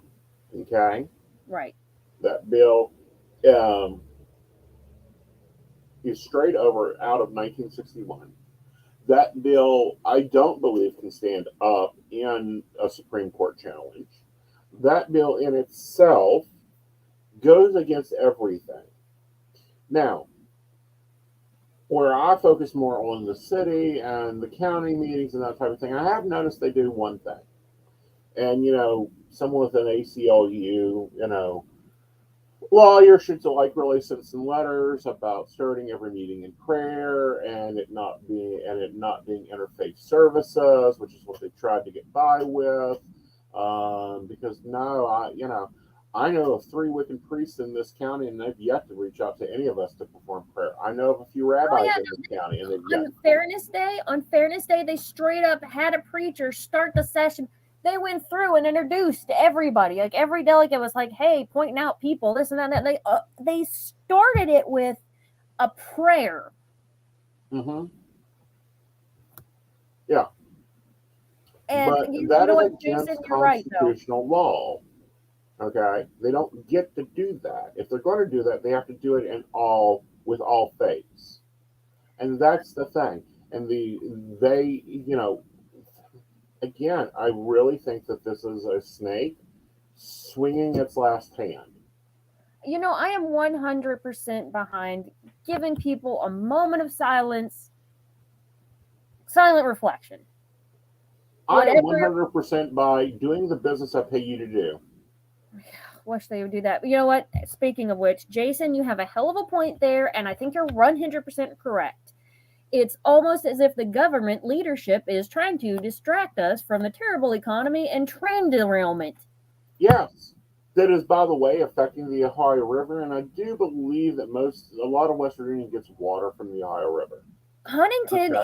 okay? Right. That bill is straight out of 1961. That bill, I don't believe, can stand up in a Supreme Court challenge. That bill in itself goes against everything. Now, where I focus more on the city and the county meetings and that type of thing, I have noticed they do one thing. And, someone with an ACLU, lawyer should really send some letters about starting every meeting in prayer and it not being interfaith services, which is what they tried to get by with. Because I know of 3 Wiccan priests in this county, and they've yet to reach out to any of us to perform prayer. I know of a few rabbis in this county, and they've yet. On Fairness Day, they straight up had a preacher start the session. They went through and introduced everybody. Like every delegate was like, "Hey," pointing out people, this and that. And they started it with a prayer. Yeah. And but that is against constitutional law. Okay, they don't get to do that. If they're going to do that, they have to do it with all faiths, and that's the thing. And again, I really think that this is a snake swinging its last hand. I am 100% behind giving people a moment of silent reflection. I am 100% by doing the business I pay you to do. Wish they would do that. But you know what? Speaking of which, Jason, you have a hell of a point there, and I think you're 100% correct. it's almost as if the government leadership is trying to distract us from the terrible economy and train derailment. Yes. That is, by the way, affecting the Ohio River, and I do believe that a lot of West Virginia gets water from the Ohio River. Huntington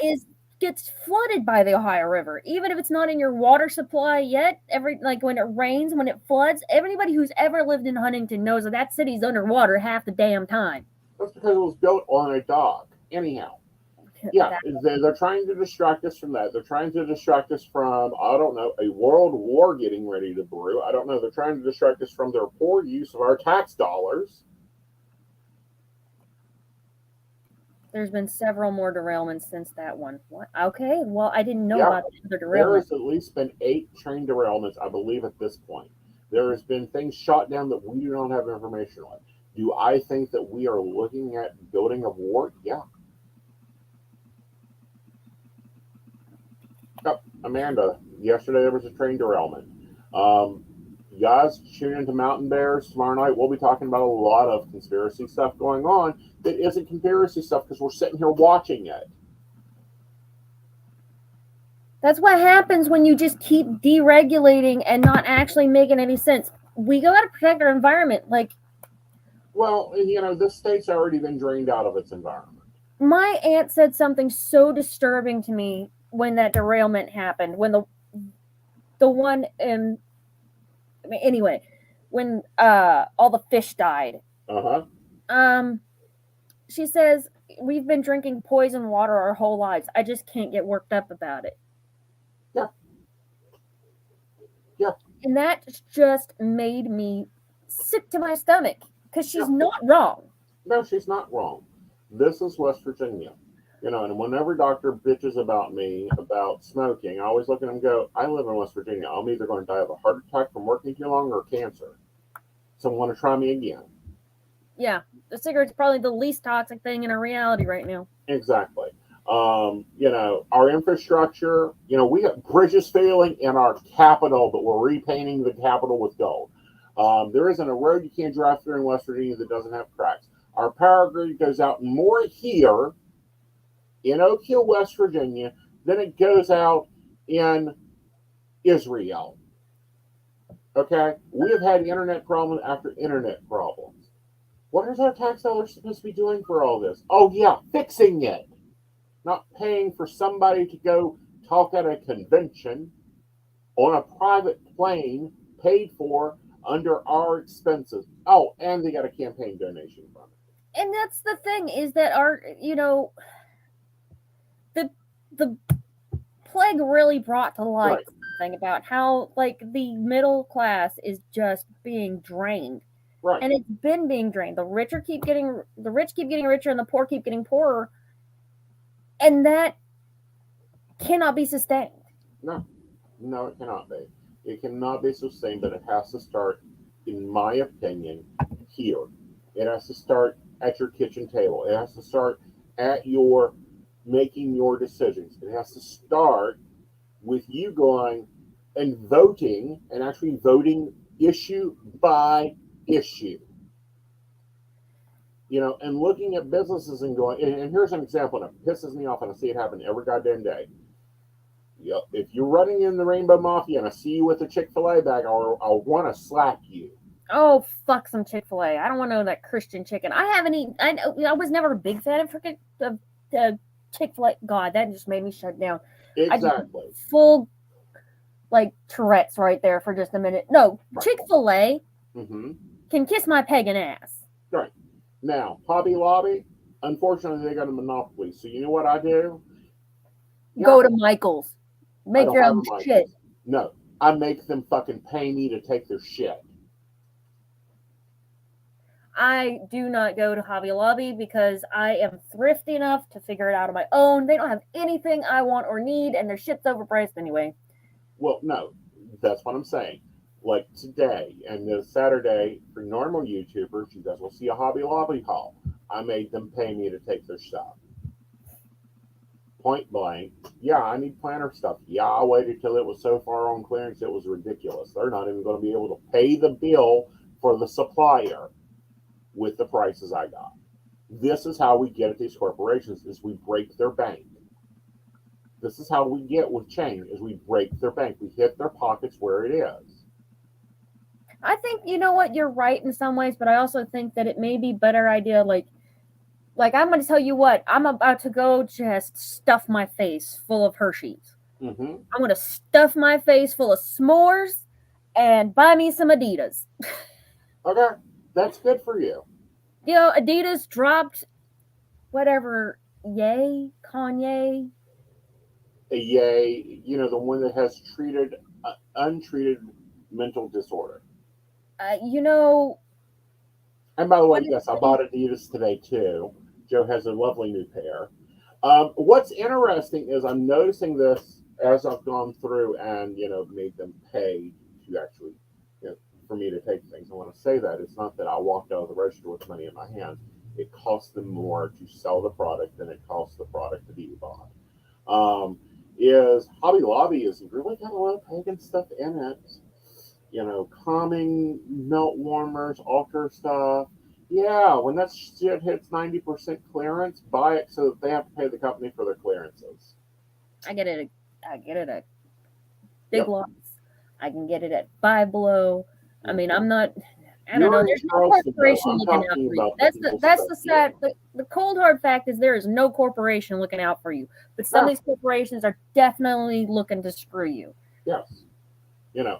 gets flooded by the Ohio River, even if it's not in your water supply yet. When it rains, when it floods, everybody who's ever lived in Huntington knows that city's underwater half the damn time. That's because it was built on a dock. Anyhow, yeah, they're trying to distract us from that. They're trying to distract us from, I don't know, a world war getting ready to brew. I don't know. They're trying to distract us from their poor use of our tax dollars. There's been several more derailments since that one. What? Okay, well, I didn't know about the other derailment. There has at least been 8 train derailments, I believe, at this point. There has been things shot down that we do not have information on. Do I think that we are looking at building a war? Yeah. Oh, Amanda, yesterday there was a train derailment. You guys tune into Mountain Bears tomorrow night. We'll be talking about a lot of conspiracy stuff going on that isn't conspiracy stuff because we're sitting here watching it. That's what happens when you just keep deregulating and not actually making any sense. We got to protect our environment. Well, this state's already been drained out of its environment. My aunt said something so disturbing to me when that derailment happened. When the one in... anyway, when all the fish died. She says, we've been drinking poison water our whole lives. I just can't get worked up about it. Yeah. And that just made me sick to my stomach because she's not wrong. No, she's not wrong. This is West Virginia. And whenever doctor bitches about me about smoking, I always look at him and go, I live in West Virginia. I'm either going to die of a heart attack from working too long or cancer. So want to try me again. Yeah, the cigarette's probably the least toxic thing in our reality right now. Exactly. Our infrastructure, we got bridges failing in our capital, but we're repainting the capital with gold. There isn't a road you can't drive through in West Virginia that doesn't have cracks. Our power grid goes out more here in Oak Hill, West Virginia, than it goes out in Israel. Okay? We have had internet problem after internet problems. What is our tax dollars supposed to be doing for all this? Oh, yeah, fixing it. Not paying for somebody to go talk at a convention on a private plane paid for under our expenses. Oh, and they got a campaign donation from it. And that's the thing, is that our, the plague really brought to light something about how, the middle class is just being drained. Right. And it's been being drained. The rich keep getting richer and the poor keep getting poorer. And that cannot be sustained. No, it cannot be. It cannot be sustained, but it has to start, in my opinion, here. It has to start at your kitchen table. It has to start at your making your decisions. It has to start with you going and voting, and actually voting issue by issue. And looking at businesses and going, and here's an example, and it pisses me off, and I see it happen every goddamn day. Yep. If you're running in the Rainbow Mafia and I see you with a Chick-fil-A bag, I'll want to slap you. Oh, fuck some Chick-fil-A. I don't want to know that Christian chicken. I was never a big fan of Chick-fil-A. God, that just made me shut down. Exactly. Full, Tourette's right there for just a minute. No, right. Chick-fil-A can kiss my pagan ass. Right. Now, Hobby Lobby, unfortunately, they got a monopoly. So you know what I do? Go to Michael's. Make your own shit. No, I make them fucking pay me to take their shit. I do not go to Hobby Lobby because I am thrifty enough to figure it out on my own. They don't have anything I want or need, and their shit's overpriced anyway. Well, no, that's what I'm saying. Like today and this Saturday, for normal YouTubers, you guys will see a Hobby Lobby haul. I made them pay me to take their stuff. Point blank. Yeah, I need planner stuff. Yeah, I waited till it was so far on clearance it was ridiculous. They're not even going to be able to pay the bill for the supplier with the prices I got. This is how we get at these corporations, is we break their bank. This is how we get with change, is we break their bank. We hit their pockets where it is. I think, you know what, you're right in some ways, but I also think that it may be a better idea, like I'm going to tell you what, I'm about to go just stuff my face full of Hershey's. Mm-hmm. I'm going to stuff my face full of s'mores and buy me some Adidas. Okay, that's good for you. You know, Adidas dropped whatever, Kanye. Yay, the one that has treated untreated mental disorder. You know. And by the way, yes, I bought Adidas today too. Joe has a lovely new pair. What's interesting is I'm noticing this as I've gone through and made them pay to actually for me to take things. I want to say that it's not that I walked out of the register with money in my hands. It costs them more to sell the product than it costs the product to be bought. Is Hobby Lobby has really got a lot of pagan stuff in it. Calming, melt warmers, altar stuff. Yeah, when that shit hits 90% clearance, buy it so that they have to pay the company for their clearances. I get it at Big Lots. I can get it at Five Below. I mean, I'm not. I don't know. There's no corporation looking out for you. That's the sad. The cold hard fact is there is no corporation looking out for you. But some of these corporations are definitely looking to screw you. Yes. One of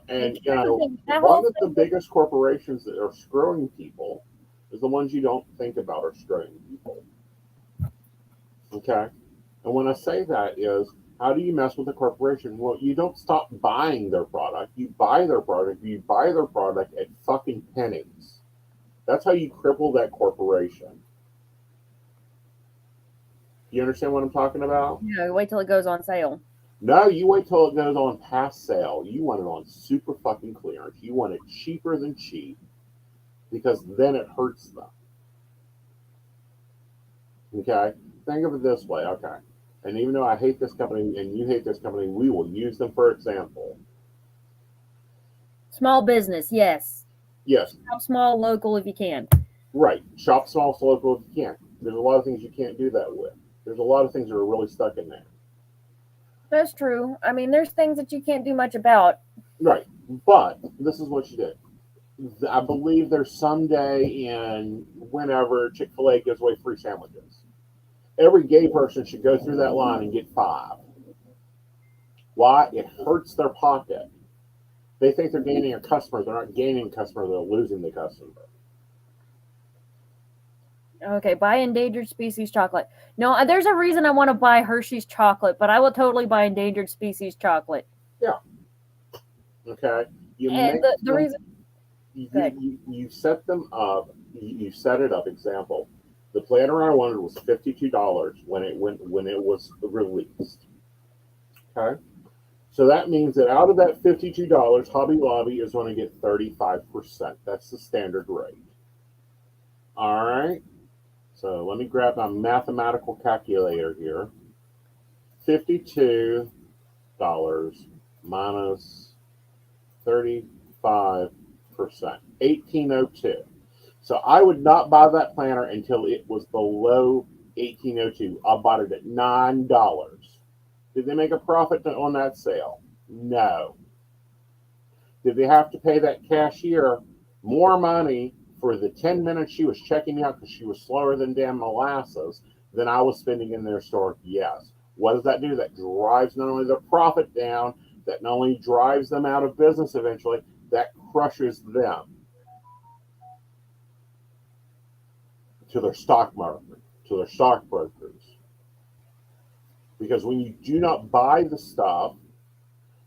the biggest corporations that are screwing people is the ones you don't think about are screwing people. Okay? And when I say that is, how do you mess with a corporation? Well, you don't stop buying their product. You buy their product. You buy their product at fucking pennies. That's how you cripple that corporation. You understand what I'm talking about? Yeah, wait till it goes on sale. No, you wait till it goes on past sale. You want it on super fucking clearance. You want it cheaper than cheap because then it hurts them. Okay? Think of it this way. Okay. And even though I hate this company and you hate this company, we will use them for example. Small business, yes. Yes. Shop small, local if you can. Right. Shop small, local if you can. There's a lot of things you can't do that with. There's a lot of things that are really stuck in there. That's true. I mean, there's things that you can't do much about. Right. But this is what you did. I believe there's someday in whenever Chick-fil-A gives away free sandwiches. Every gay person should go through that line and get 5. Why? It hurts their pocket. They think they're gaining a customer. They're not gaining a customer. They're losing the customer. Okay, buy endangered species chocolate. No, there's a reason I want to buy Hershey's chocolate, but I will totally buy endangered species chocolate. Yeah. Okay. The reason you set them up. You set it up. Example. The planner I wanted was $52 when it was released. Okay. So that means that out of that $52, Hobby Lobby is going to get 35%. That's the standard rate. All right. So let me grab my mathematical calculator here. $52 minus 35%. $18.02. So I would not buy that planner until it was below $18.02. I bought it at $9. Did they make a profit on that sale? No. Did they have to pay that cashier more money for the 10 minutes she was checking me out because she was slower than damn molasses than I was spending in their store? Yes. What does that do? That drives not only their profit down, that not only drives them out of business eventually, that crushes them to their stock market, to their stockbrokers. Because when you do not buy the stuff,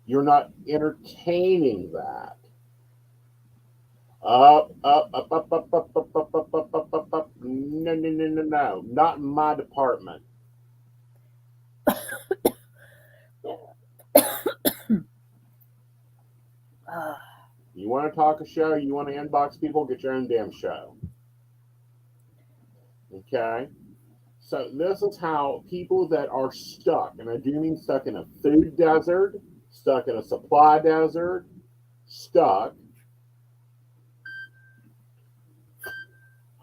you're not entertaining that. Up. No. Not in my department. You want to talk a show? You want to inbox people? Get your own damn show. Okay? So this is how people that are stuck, and I do mean stuck in a food desert, stuck in a supply desert, stuck,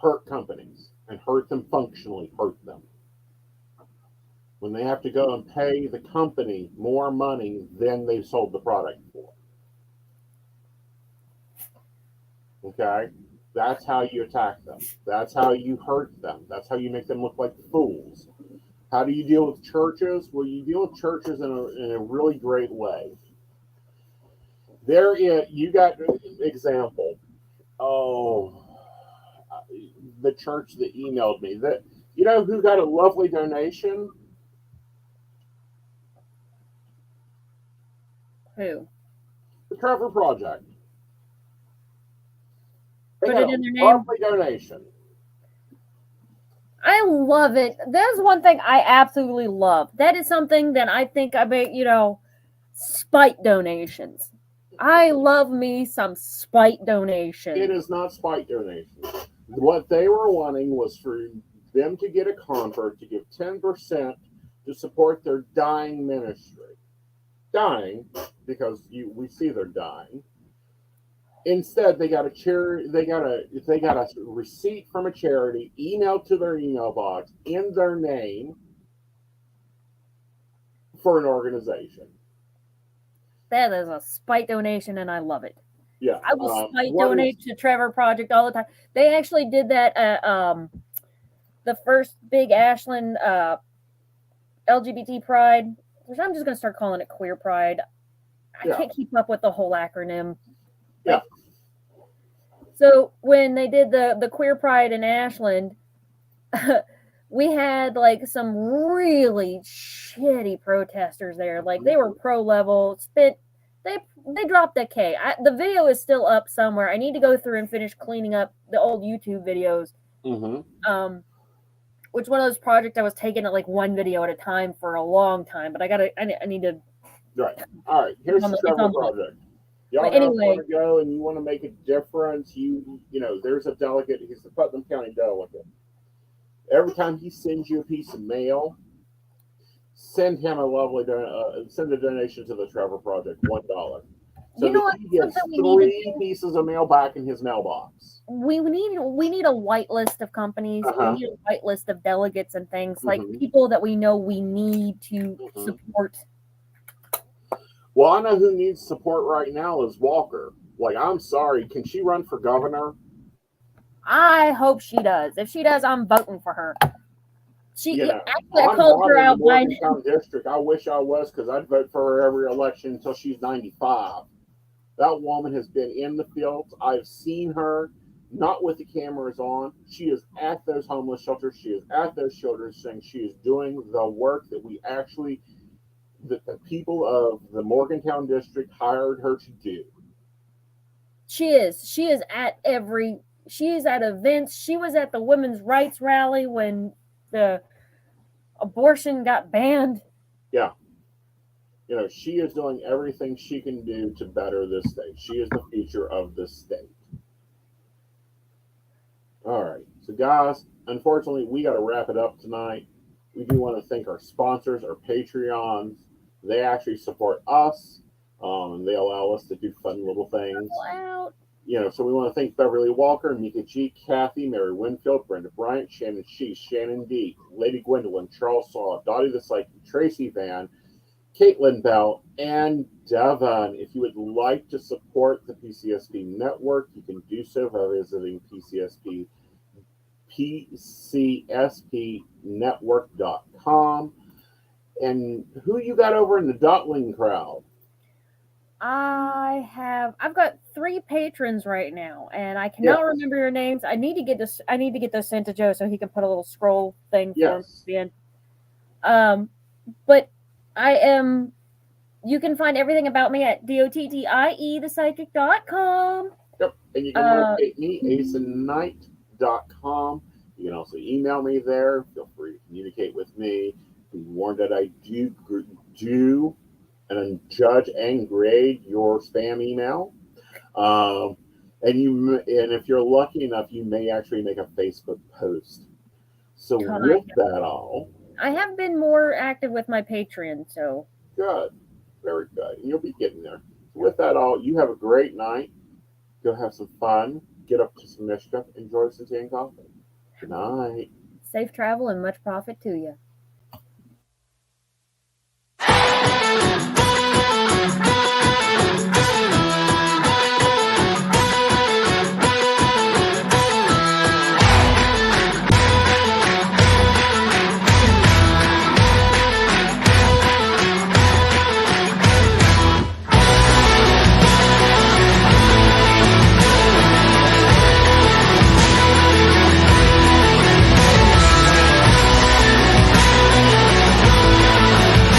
hurt companies. and hurt them functionally, hurt them. When they have to go and pay the company more money than they've sold the product for. Okay? That's how you attack them. That's how you hurt them. That's how you make them look like fools. How do you deal with churches? Well, you deal with churches in a really great way. You got example. Oh, the church that emailed me. That you know who got a lovely donation? Who? The Trevor Project. They Put got it in a their name. lovely donation. I love it. That's one thing I absolutely love. That is something that I think I make, spite donations. I love me some spite donations. It is not spite donations. What they were wanting was for them to get a convert to give 10% to support their dying ministry. Dying, because we see they're dying. Instead, they got a receipt from a charity emailed to their email box in their name for an organization. That is a spite donation, and I love it. Yeah, I will spite donate to Trevor Project all the time. They actually did that at the first big Ashland LGBT Pride, which I'm just going to start calling it Queer Pride. I can't keep up with the whole acronym. Yeah. So when they did the Queer Pride in Ashland, we had like some really shitty protesters there. Like they were pro level, they dropped the K. The video is still up somewhere. I need to go through and finish cleaning up the old YouTube videos. Mm-hmm. Which one of those projects I was taking at like one video at a time for a long time, but I need to. Right. All right. Here's the Trevor Project. Y'all want to go and you want to make a difference. You know, there's a delegate. He's the Putnam County delegate. Every time he sends you a piece of mail, send him send a donation to the Trevor Project, $1. So you know what? He gets 3 pieces of mail back in his mailbox. We need a white list of companies. We need a white list of delegates and things like people that we know we need to support. Well, I know who needs support right now is Walker. Like, I'm sorry, can she run for governor? I hope she does. If she does, I'm voting for her. Actually, I called her out by district. I wish I was, because I'd vote for her every election until she's 95. That woman has been in the fields. I've seen her, not with the cameras on. She is at those homeless shelters. She is at those children's things. She is doing the work that that the people of the Morgantown district hired her to do. She is at events. She was at the women's rights rally when the abortion got banned. Yeah. You know, she is doing everything she can do to better this state. She is the future of this state. All right. So, guys, unfortunately, we got to wrap it up tonight. We do want to thank our sponsors, our Patreons. They actually support us, and they allow us to do fun little things. You know, so we want to thank Beverly Walker, Mika G, Kathy, Mary Winfield, Brenda Bryant, Shannon Sheesh, Shannon D, Lady Gwendolyn, Charles Saw, Dottie the Psychic, Tracy Van, Caitlin Bell, and Devon. If you would like to support the PCSP network, you can do so by visiting PCSPnetwork.com. And who you got over in the Dotling crowd? I've got 3 patrons right now, and I cannot remember your names. I need to get those sent to Joe so he can put a little scroll thing for me. But you can find everything about me at DOTTIEthepsychic.com. Yep. And you can locate me, aesonknight.com. You can also email me there. Feel free to communicate with me. Be warned that I do and judge and grade your spam email. And if you're lucky enough, you may actually make a Facebook post. So with that all, I have been more active with my Patreon, so good, very good, and you'll be getting there. So with that all, you have a great night. Go have some fun. Get up to some mischief. Enjoy some tea and coffee. Good night. Safe travel and much profit to you.